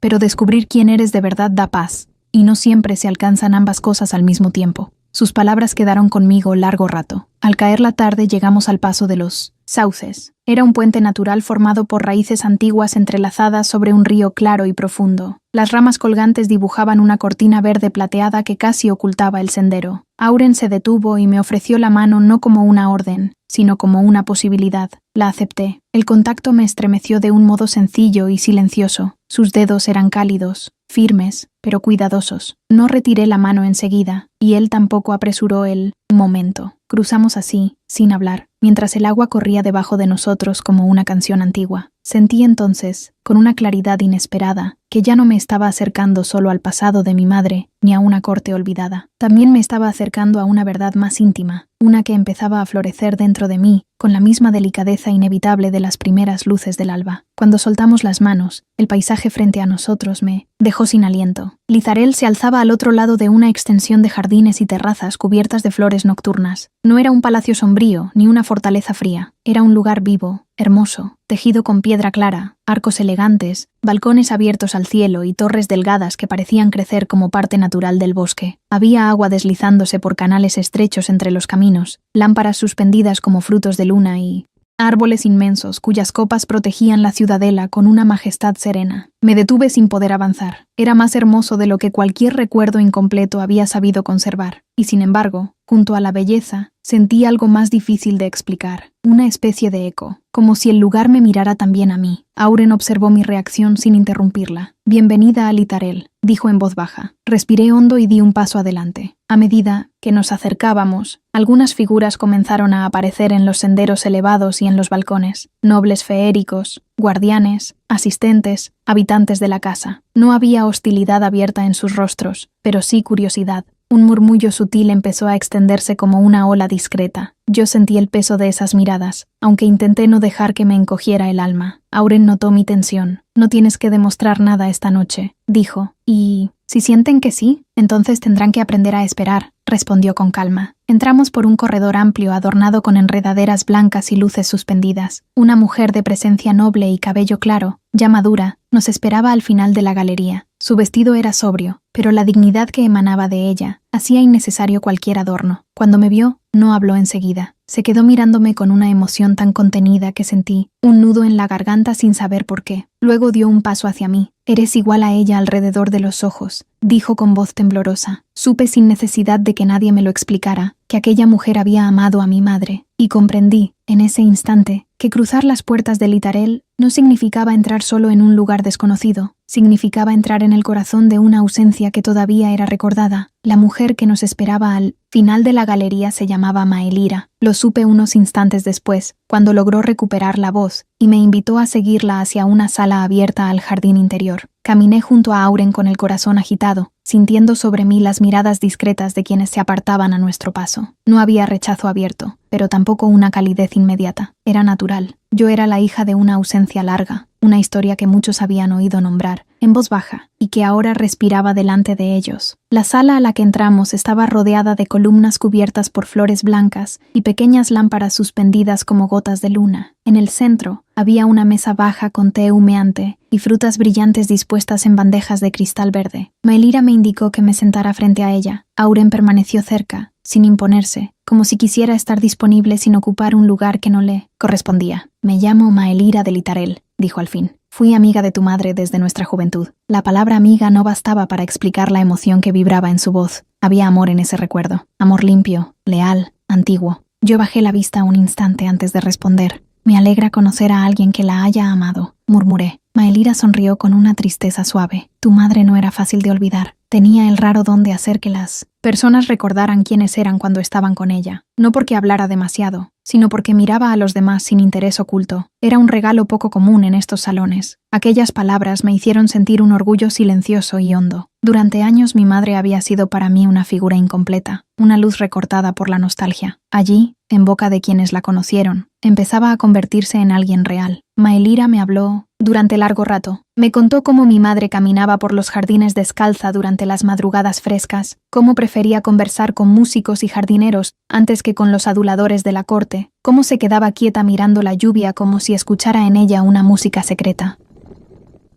Pero descubrir quién eres de verdad da paz, y no siempre se alcanzan ambas cosas al mismo tiempo». Sus palabras quedaron conmigo largo rato. Al caer la tarde llegamos al paso de los sauces. Era un puente natural formado por raíces antiguas entrelazadas sobre un río claro y profundo. Las ramas colgantes dibujaban una cortina verde plateada que casi ocultaba el sendero. Auren se detuvo y me ofreció la mano no como una orden, sino como una posibilidad. La acepté. El contacto me estremeció de un modo sencillo y silencioso. Sus dedos eran cálidos, firmes, pero cuidadosos. No retiré la mano enseguida, y él tampoco apresuró el momento. Cruzamos así, sin hablar, mientras el agua corría debajo de nosotros como una canción antigua. Sentí entonces, con una claridad inesperada, que ya no me estaba acercando solo al pasado de mi madre, ni a una corte olvidada. También me estaba acercando a una verdad más íntima, una que empezaba a florecer dentro de mí, con la misma delicadeza inevitable de las primeras luces del alba. Cuando soltamos las manos, el paisaje frente a nosotros me dejó sin aliento. Lizarel se alzaba al otro lado de una extensión de jardines y terrazas cubiertas de flores nocturnas. No era un palacio sombrío, ni una fortaleza fría. Era un lugar vivo, hermoso, tejido con piedra clara, arcos elegantes, balcones abiertos al cielo y torres delgadas que parecían crecer como parte natural del bosque. Había agua deslizándose por canales estrechos entre los caminos, lámparas suspendidas como frutos de luna y árboles inmensos cuyas copas protegían la ciudadela con una majestad serena. Me detuve sin poder avanzar. Era más hermoso de lo que cualquier recuerdo incompleto había sabido conservar, y sin embargo, junto a la belleza, sentí algo más difícil de explicar, una especie de eco, como si el lugar me mirara también a mí. Auren observó mi reacción sin interrumpirla. «Bienvenida a Lizarel», dijo en voz baja. Respiré hondo y di un paso adelante. A medida que nos acercábamos, algunas figuras comenzaron a aparecer en los senderos elevados y en los balcones. Nobles feéricos, guardianes, asistentes, habitantes de la casa. No había hostilidad abierta en sus rostros, pero sí curiosidad. Un murmullo sutil empezó a extenderse como una ola discreta. Yo sentí el peso de esas miradas, aunque intenté no dejar que me encogiera el alma. Auren notó mi tensión. «No tienes que demostrar nada esta noche», dijo. «Y si sienten que sí, entonces tendrán que aprender a esperar», respondió con calma. Entramos por un corredor amplio adornado con enredaderas blancas y luces suspendidas. Una mujer de presencia noble y cabello claro, ya madura, nos esperaba al final de la galería. Su vestido era sobrio, pero la dignidad que emanaba de ella hacía innecesario cualquier adorno. Cuando me vio, no habló enseguida. Se quedó mirándome con una emoción tan contenida que sentí un nudo en la garganta sin saber por qué. Luego dio un paso hacia mí. «Eres igual a ella alrededor de los ojos», dijo con voz temblorosa. Supe sin necesidad de que nadie me lo explicara, que aquella mujer había amado a mi madre, y comprendí, en ese instante, que cruzar las puertas de Lizarel no significaba entrar solo en un lugar desconocido, significaba entrar en el corazón de una ausencia que todavía era recordada. La mujer que nos esperaba al final de la galería se llamaba Maelira. Lo supe unos instantes después, cuando logró recuperar la voz, y me invitó a seguirla hacia una sala abierta al jardín interior. Caminé junto a Auren con el corazón agitado, sintiendo sobre mí las miradas discretas de quienes se apartaban a nuestro paso. No había rechazo abierto, pero tampoco una calidez inmediata. Era natural. Yo era la hija de una ausencia larga, una historia que muchos habían oído nombrar, en voz baja, y que ahora respiraba delante de ellos. La sala a la que entramos estaba rodeada de columnas cubiertas por flores blancas y pequeñas lámparas suspendidas como gotas de luna. En el centro había una mesa baja con té humeante y frutas brillantes dispuestas en bandejas de cristal verde. Maelira me indicó que me sentara frente a ella. Auren permaneció cerca, sin imponerse, como si quisiera estar disponible sin ocupar un lugar que no le correspondía. «Me llamo Maelira de Lizarel», dijo al fin. «Fui amiga de tu madre desde nuestra juventud». La palabra amiga no bastaba para explicar la emoción que vibraba en su voz. Había amor en ese recuerdo. Amor limpio, leal, antiguo. Yo bajé la vista un instante antes de responder. «Me alegra conocer a alguien que la haya amado», murmuré. Maelira sonrió con una tristeza suave. Tu madre no era fácil de olvidar. Tenía el raro don de hacer que las personas recordaran quiénes eran cuando estaban con ella. No porque hablara demasiado, sino porque miraba a los demás sin interés oculto. Era un regalo poco común en estos salones. Aquellas palabras me hicieron sentir un orgullo silencioso y hondo. Durante años mi madre había sido para mí una figura incompleta, una luz recortada por la nostalgia. Allí, en boca de quienes la conocieron, empezaba a convertirse en alguien real. Maelira me habló durante largo rato. Me contó cómo mi madre caminaba por los jardines descalza durante las madrugadas frescas, cómo prefería conversar con músicos y jardineros antes que con los aduladores de la corte, cómo se quedaba quieta mirando la lluvia como si escuchara en ella una música secreta.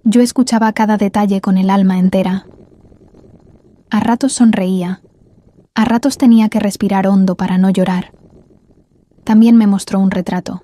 Yo escuchaba cada detalle con el alma entera. A ratos sonreía. A ratos tenía que respirar hondo para no llorar. También me mostró un retrato.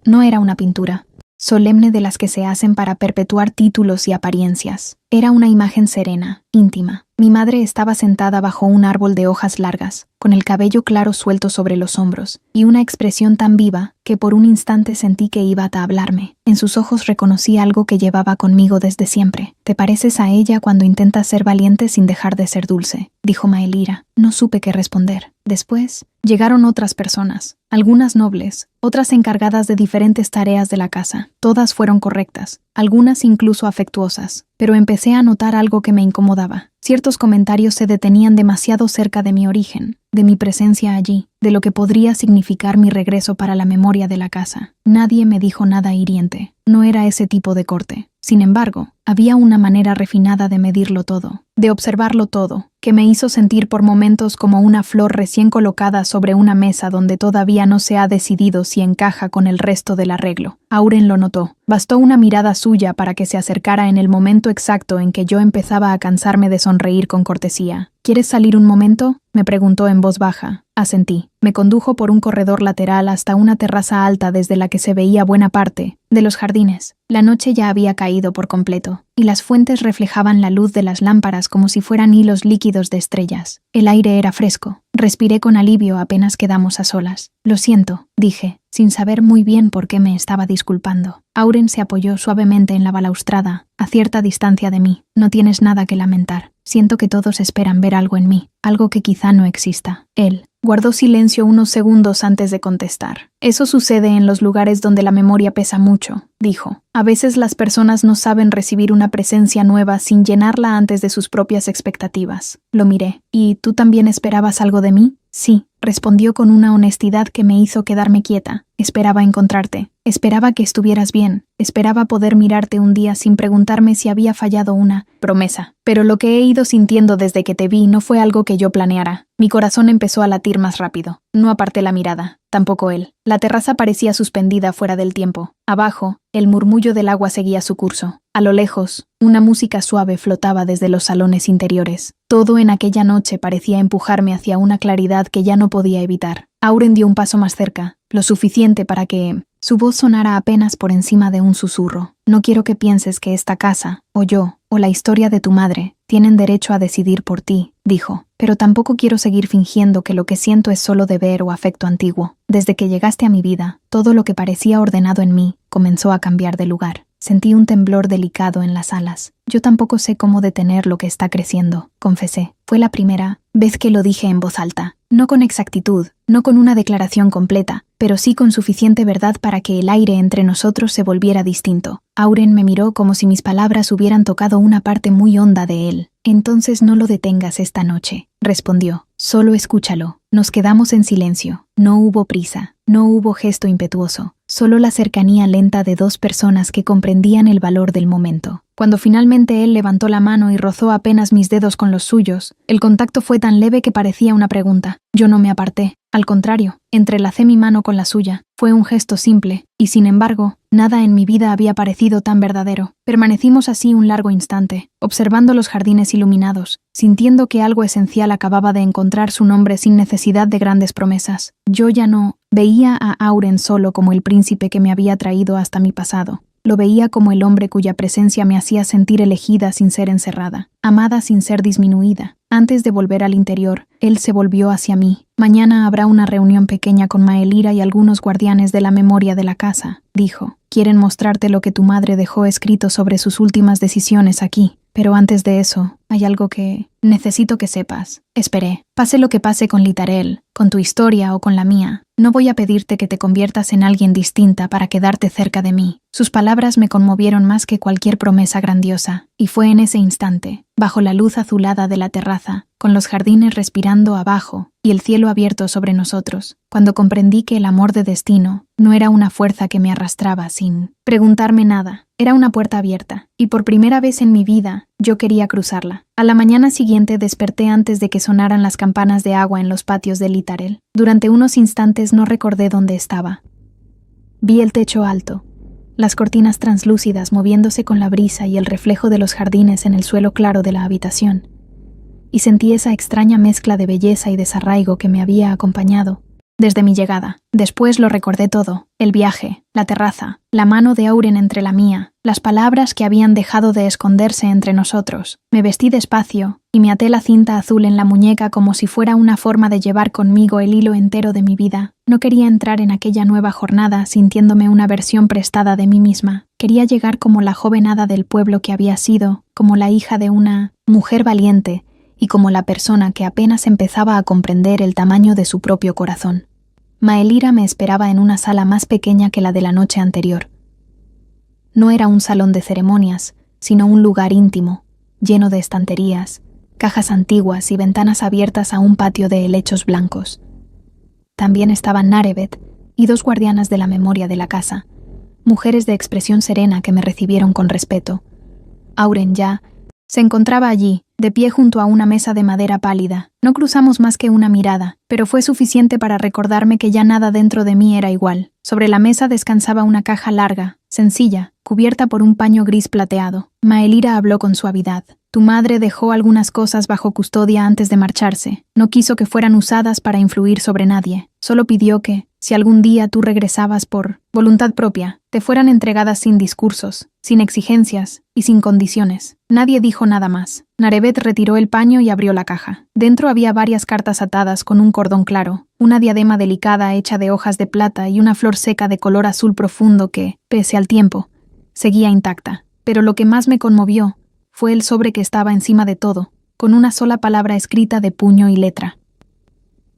No era una pintura, solemne de las que se hacen para perpetuar títulos y apariencias. Era una imagen serena, íntima. Mi madre estaba sentada bajo un árbol de hojas largas, con el cabello claro suelto sobre los hombros, y una expresión tan viva que por un instante sentí que iba a hablarme. En sus ojos reconocí algo que llevaba conmigo desde siempre. «Te pareces a ella cuando intentas ser valiente sin dejar de ser dulce», dijo Maelira. No supe qué responder. Después, llegaron otras personas, algunas nobles, otras encargadas de diferentes tareas de la casa. Todas fueron correctas, algunas incluso afectuosas, pero empecé a notar algo que me incomodaba. Ciertos comentarios se detenían demasiado cerca de mi origen, de mi presencia allí, de lo que podría significar mi regreso para la memoria de la casa. Nadie me dijo nada hiriente. No era ese tipo de corte. Sin embargo, había una manera refinada de medirlo todo, de observarlo todo, que me hizo sentir por momentos como una flor recién colocada sobre una mesa donde todavía no se ha decidido si encaja con el resto del arreglo. Auren lo notó. Bastó una mirada suya para que se acercara en el momento exacto en que yo empezaba a cansarme de sonreír con cortesía. «¿Quieres salir un momento?», me preguntó en voz baja. Asentí. Me condujo por un corredor lateral hasta una terraza alta desde la que se veía buena parte de los jardines. La noche ya había caído por completo, y las fuentes reflejaban la luz de las lámparas como si fueran hilos líquidos de estrellas. El aire era fresco. Respiré con alivio apenas quedamos a solas. «Lo siento», dije, sin saber muy bien por qué me estaba disculpando. Auren se apoyó suavemente en la balaustrada, a cierta distancia de mí. «No tienes nada que lamentar. Siento que todos esperan ver algo en mí, algo que quizá no exista». Él guardó silencio unos segundos antes de contestar. «Eso sucede en los lugares donde la memoria pesa mucho», dijo. «A veces las personas no saben recibir una presencia nueva sin llenarla antes de sus propias expectativas». Lo miré. «¿Y tú también esperabas algo de mí?». «Sí», respondió con una honestidad que me hizo quedarme quieta. «Esperaba encontrarte. Esperaba que estuvieras bien. Esperaba poder mirarte un día sin preguntarme si había fallado una promesa. Pero lo que he ido sintiendo desde que te vi no fue algo que yo planeara». Mi corazón empezó a latir más rápido. No aparté la mirada. Tampoco él. La terraza parecía suspendida fuera del tiempo. Abajo, el murmullo del agua seguía su curso. A lo lejos, una música suave flotaba desde los salones interiores. Todo en aquella noche parecía empujarme hacia una claridad que ya no podía evitar. Auren dio un paso más cerca, lo suficiente para que su voz sonara apenas por encima de un susurro. «No quiero que pienses que esta casa, o yo, o la historia de tu madre, tienen derecho a decidir por ti», dijo. «Pero tampoco quiero seguir fingiendo que lo que siento es solo deber o afecto antiguo. Desde que llegaste a mi vida, todo lo que parecía ordenado en mí comenzó a cambiar de lugar». Sentí un temblor delicado en las alas. «Yo tampoco sé cómo detener lo que está creciendo», confesé. Fue la primera vez que lo dije en voz alta. No con exactitud, no con una declaración completa, pero sí con suficiente verdad para que el aire entre nosotros se volviera distinto. Auren me miró como si mis palabras hubieran tocado una parte muy honda de él. «Entonces no lo detengas esta noche», respondió. «Solo escúchalo». Nos quedamos en silencio. No hubo prisa, no hubo gesto impetuoso, solo la cercanía lenta de dos personas que comprendían el valor del momento. Cuando finalmente él levantó la mano y rozó apenas mis dedos con los suyos, el contacto fue tan leve que parecía una pregunta. Yo no me aparté. Al contrario, entrelacé mi mano con la suya. Fue un gesto simple, y sin embargo, nada en mi vida había parecido tan verdadero. Permanecimos así un largo instante, observando los jardines iluminados, sintiendo que algo esencial acababa de encontrar su nombre sin necesidad de grandes promesas. Yo ya no veía a Auren solo como el príncipe que me había traído hasta mi pasado. Lo veía como el hombre cuya presencia me hacía sentir elegida sin ser encerrada, amada sin ser disminuida. Antes de volver al interior, él se volvió hacia mí. Mañana habrá una reunión pequeña con Maelira y algunos guardianes de la memoria de la casa, dijo. Quieren mostrarte lo que tu madre dejó escrito sobre sus últimas decisiones aquí. Pero antes de eso, hay algo que necesito que sepas. Esperé. Pase lo que pase con Litarel, con tu historia o con la mía, no voy a pedirte que te conviertas en alguien distinta para quedarte cerca de mí. Sus palabras me conmovieron más que cualquier promesa grandiosa, y fue en ese instante, bajo la luz azulada de la terraza, con los jardines respirando abajo y el cielo abierto sobre nosotros, cuando comprendí que el amor de destino no era una fuerza que me arrastraba sin preguntarme nada. Era una puerta abierta, y por primera vez en mi vida yo quería cruzarla. A la mañana siguiente desperté antes de que sonaran las campanas de agua en los patios de Litarel. Durante unos instantes no recordé dónde estaba. Vi el techo alto, las cortinas translúcidas moviéndose con la brisa y el reflejo de los jardines en el suelo claro de la habitación, y sentí esa extraña mezcla de belleza y desarraigo que me había acompañado desde mi llegada. Después lo recordé todo: el viaje, la terraza, la mano de Auren entre la mía, las palabras que habían dejado de esconderse entre nosotros. Me vestí despacio y me até la cinta azul en la muñeca como si fuera una forma de llevar conmigo el hilo entero de mi vida. No quería entrar en aquella nueva jornada sintiéndome una versión prestada de mí misma. Quería llegar como la joven hada del pueblo que había sido, como la hija de una mujer valiente y como la persona que apenas empezaba a comprender el tamaño de su propio corazón. Maelira me esperaba en una sala más pequeña que la de la noche anterior. No era un salón de ceremonias, sino un lugar íntimo, lleno de estanterías, cajas antiguas y ventanas abiertas a un patio de helechos blancos. También estaban Narebet y 2 guardianas de la memoria de la casa, mujeres de expresión serena que me recibieron con respeto. Auren ya se encontraba allí, de pie junto a una mesa de madera pálida. No cruzamos más que una mirada, pero fue suficiente para recordarme que ya nada dentro de mí era igual. Sobre la mesa descansaba una caja larga, sencilla, cubierta por un paño gris plateado. Maelira habló con suavidad. Tu madre dejó algunas cosas bajo custodia antes de marcharse. No quiso que fueran usadas para influir sobre nadie. Solo pidió que, si algún día tú regresabas por voluntad propia, te fueran entregadas sin discursos, sin exigencias y sin condiciones. Nadie dijo nada más. Narebet retiró el paño y abrió la caja. Dentro había varias cartas atadas con un cordón claro, una diadema delicada hecha de hojas de plata y una flor seca de color azul profundo que, pese al tiempo, seguía intacta. Pero lo que más me conmovió fue el sobre que estaba encima de todo, con una sola palabra escrita de puño y letra.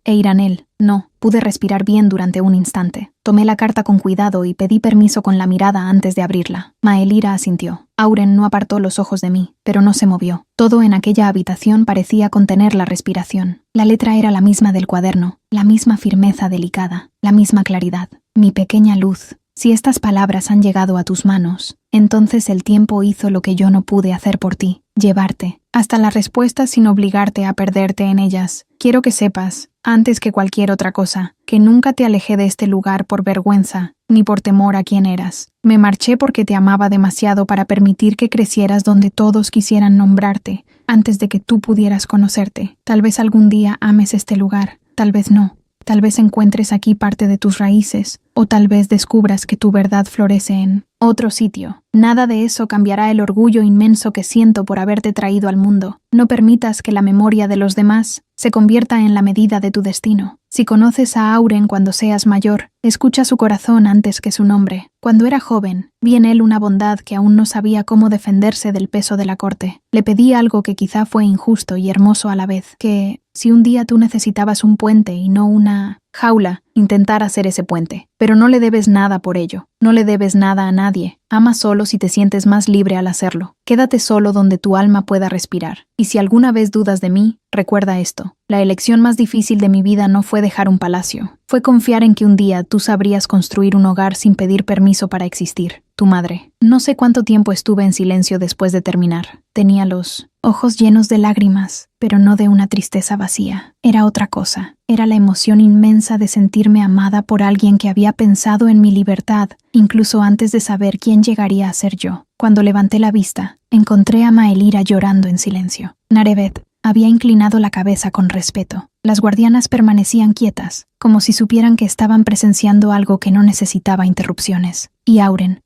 Eiranel. No, pude respirar bien durante un instante. Tomé la carta con cuidado y pedí permiso con la mirada antes de abrirla. Maelira asintió. Auren no apartó los ojos de mí, pero no se movió. Todo en aquella habitación parecía contener la respiración. La letra era la misma del cuaderno, la misma firmeza delicada, la misma claridad. Mi pequeña luz. Si estas palabras han llegado a tus manos, entonces el tiempo hizo lo que yo no pude hacer por ti, llevarte hasta la respuesta sin obligarte a perderte en ellas. Quiero que sepas, antes que cualquier otra cosa, que nunca te alejé de este lugar por vergüenza, ni por temor a quién eras. Me marché porque te amaba demasiado para permitir que crecieras donde todos quisieran nombrarte, antes de que tú pudieras conocerte. Tal vez algún día ames este lugar, tal vez no. Tal vez encuentres aquí parte de tus raíces, o tal vez descubras que tu verdad florece en otro sitio. Nada de eso cambiará el orgullo inmenso que siento por haberte traído al mundo. No permitas que la memoria de los demás se convierta en la medida de tu destino. Si conoces a Auren cuando seas mayor, escucha su corazón antes que su nombre. Cuando era joven, vi en él una bondad que aún no sabía cómo defenderse del peso de la corte. Le pedí algo que quizá fue injusto y hermoso a la vez, que, si un día tú necesitabas un puente y no una jaula, intentar hacer ese puente. Pero no le debes nada por ello. No le debes nada a nadie. Ama solo si te sientes más libre al hacerlo. Quédate solo donde tu alma pueda respirar. Y si alguna vez dudas de mí, recuerda esto. La elección más difícil de mi vida no fue dejar un palacio. Fue confiar en que un día tú sabrías construir un hogar sin pedir permiso para existir. Tu madre. No sé cuánto tiempo estuve en silencio después de terminar. Tenía los ojos llenos de lágrimas, pero no de una tristeza vacía. Era otra cosa. Era la emoción inmensa de sentirme amada por alguien que había pensado en mi libertad, incluso antes de saber quién llegaría a ser yo. Cuando levanté la vista, encontré a Maelira llorando en silencio. Narebet había inclinado la cabeza con respeto. Las guardianas permanecían quietas, como si supieran que estaban presenciando algo que no necesitaba interrupciones. Y Auren,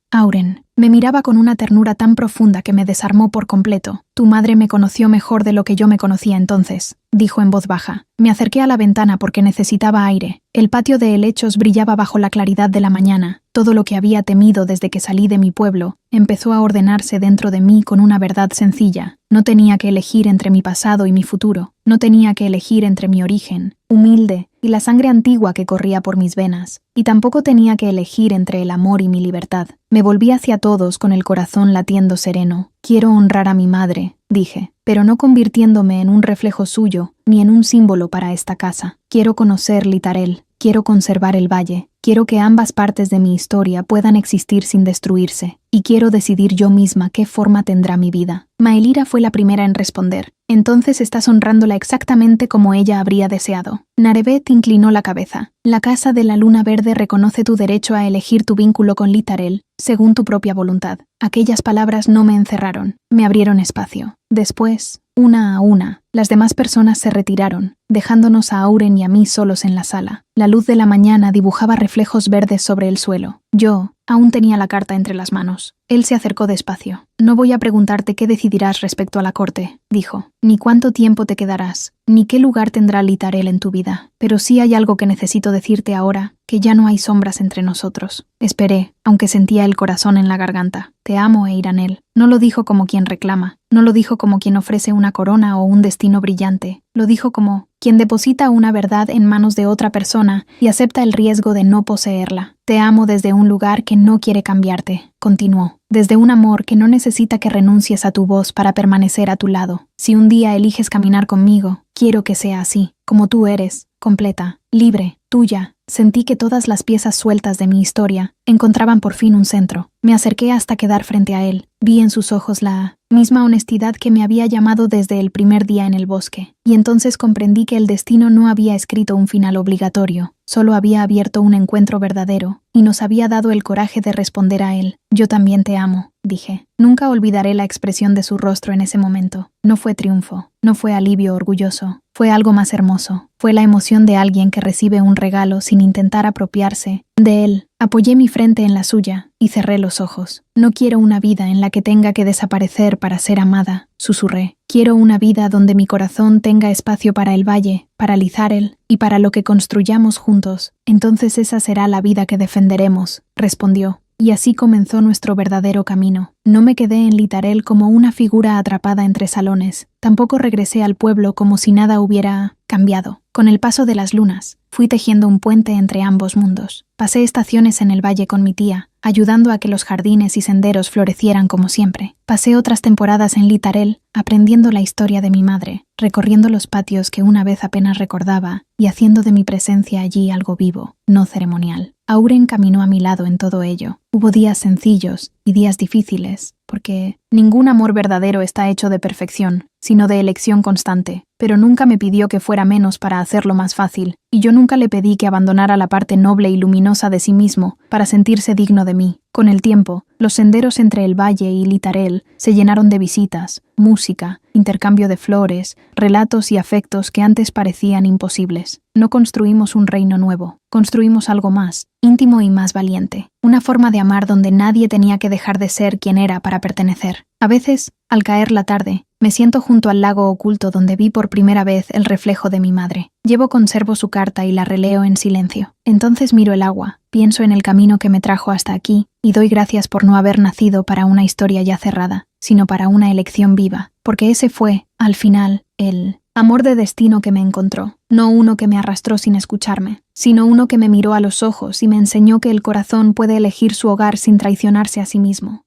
me miraba con una ternura tan profunda que me desarmó por completo. Tu madre me conoció mejor de lo que yo me conocía entonces, dijo en voz baja. Me acerqué a la ventana porque necesitaba aire. El patio de helechos brillaba bajo la claridad de la mañana. Todo lo que había temido desde que salí de mi pueblo empezó a ordenarse dentro de mí con una verdad sencilla. No tenía que elegir entre mi pasado y mi futuro. No tenía que elegir entre mi origen, humilde, y la sangre antigua que corría por mis venas. Y tampoco tenía que elegir entre el amor y mi libertad. Me volví hacia todos con el corazón latiendo sereno. Quiero honrar a mi madre, dije, pero no convirtiéndome en un reflejo suyo, ni en un símbolo para esta casa. Quiero conocer Litarel. Quiero conservar el valle, quiero que ambas partes de mi historia puedan existir sin destruirse, y quiero decidir yo misma qué forma tendrá mi vida. Maelira fue la primera en responder. Entonces estás honrándola exactamente como ella habría deseado. Narebet inclinó la cabeza. La Casa de la Luna Verde reconoce tu derecho a elegir tu vínculo con Litarel, según tu propia voluntad. Aquellas palabras no me encerraron, me abrieron espacio. Después, una a una, las demás personas se retiraron, dejándonos a Auren y a mí solos en la sala. La luz de la mañana dibujaba reflejos verdes sobre el suelo. Yo aún tenía la carta entre las manos. Él se acercó despacio. No voy a preguntarte qué decidirás respecto a la corte, dijo, ni cuánto tiempo te quedarás, ni qué lugar tendrá Litarel en tu vida. Pero sí hay algo que necesito decirte ahora, que ya no hay sombras entre nosotros. Esperé, aunque sentía el corazón en la garganta. Te amo, Eiranel. No lo dijo como quien reclama, no lo dijo como quien ofrece una corona o un destino brillante. Lo dijo como quien deposita una verdad en manos de otra persona y acepta el riesgo de no poseerla. Te amo desde un lugar que no quiere cambiarte, continuó, desde un amor que no necesita que renuncies a tu voz para permanecer a tu lado. Si un día eliges caminar conmigo, quiero que sea así, como tú eres, completa, libre, tuya. Sentí que todas las piezas sueltas de mi historia encontraban por fin un centro. Me acerqué hasta quedar frente a él. Vi en sus ojos la misma honestidad que me había llamado desde el primer día en el bosque. Y entonces comprendí que el destino no había escrito un final obligatorio, solo había abierto un encuentro verdadero y nos había dado el coraje de responder a él. Yo también te amo, dije. Nunca olvidaré la expresión de su rostro en ese momento. No fue triunfo, no fue alivio orgulloso, fue algo más hermoso. Fue la emoción de alguien que recibe un regalo sin intentar apropiarse de él. Apoyé mi frente en la suya y cerré los ojos. No quiero una vida en la que tenga que desaparecer para ser amada, susurré. Quiero una vida donde mi corazón tenga espacio para el valle, para Litarel y para lo que construyamos juntos. Entonces esa será la vida que defenderemos, respondió. Y así comenzó nuestro verdadero camino. No me quedé en Litarel como una figura atrapada entre salones. Tampoco regresé al pueblo como si nada hubiera cambiado. Con el paso de las lunas, fui tejiendo un puente entre ambos mundos. Pasé estaciones en el valle con mi tía, ayudando a que los jardines y senderos florecieran como siempre. Pasé otras temporadas en Litarel, aprendiendo la historia de mi madre, recorriendo los patios que una vez apenas recordaba y haciendo de mi presencia allí algo vivo, no ceremonial. Auren caminó a mi lado en todo ello. Hubo días sencillos y días difíciles, porque ningún amor verdadero está hecho de perfección, sino de elección constante. Pero nunca me pidió que fuera menos para hacerlo más fácil, y yo nunca le pedí que abandonara la parte noble y luminosa de sí mismo para sentirse digno de mí. Con el tiempo, los senderos entre el valle y Litarel se llenaron de visitas, música, intercambio de flores, relatos y afectos que antes parecían imposibles. No construimos un reino nuevo, construimos algo más, íntimo y más valiente. Una forma de amar donde nadie tenía que dejar de ser quien era para pertenecer. A veces, al caer la tarde, me siento junto al lago oculto donde vi por primera vez el reflejo de mi madre. Conservo su carta y la releo en silencio. Entonces miro el agua, pienso en el camino que me trajo hasta aquí y doy gracias por no haber nacido para una historia ya cerrada, sino para una elección viva, porque ese fue, al final, el amor de destino que me encontró. No uno que me arrastró sin escucharme, sino uno que me miró a los ojos y me enseñó que el corazón puede elegir su hogar sin traicionarse a sí mismo.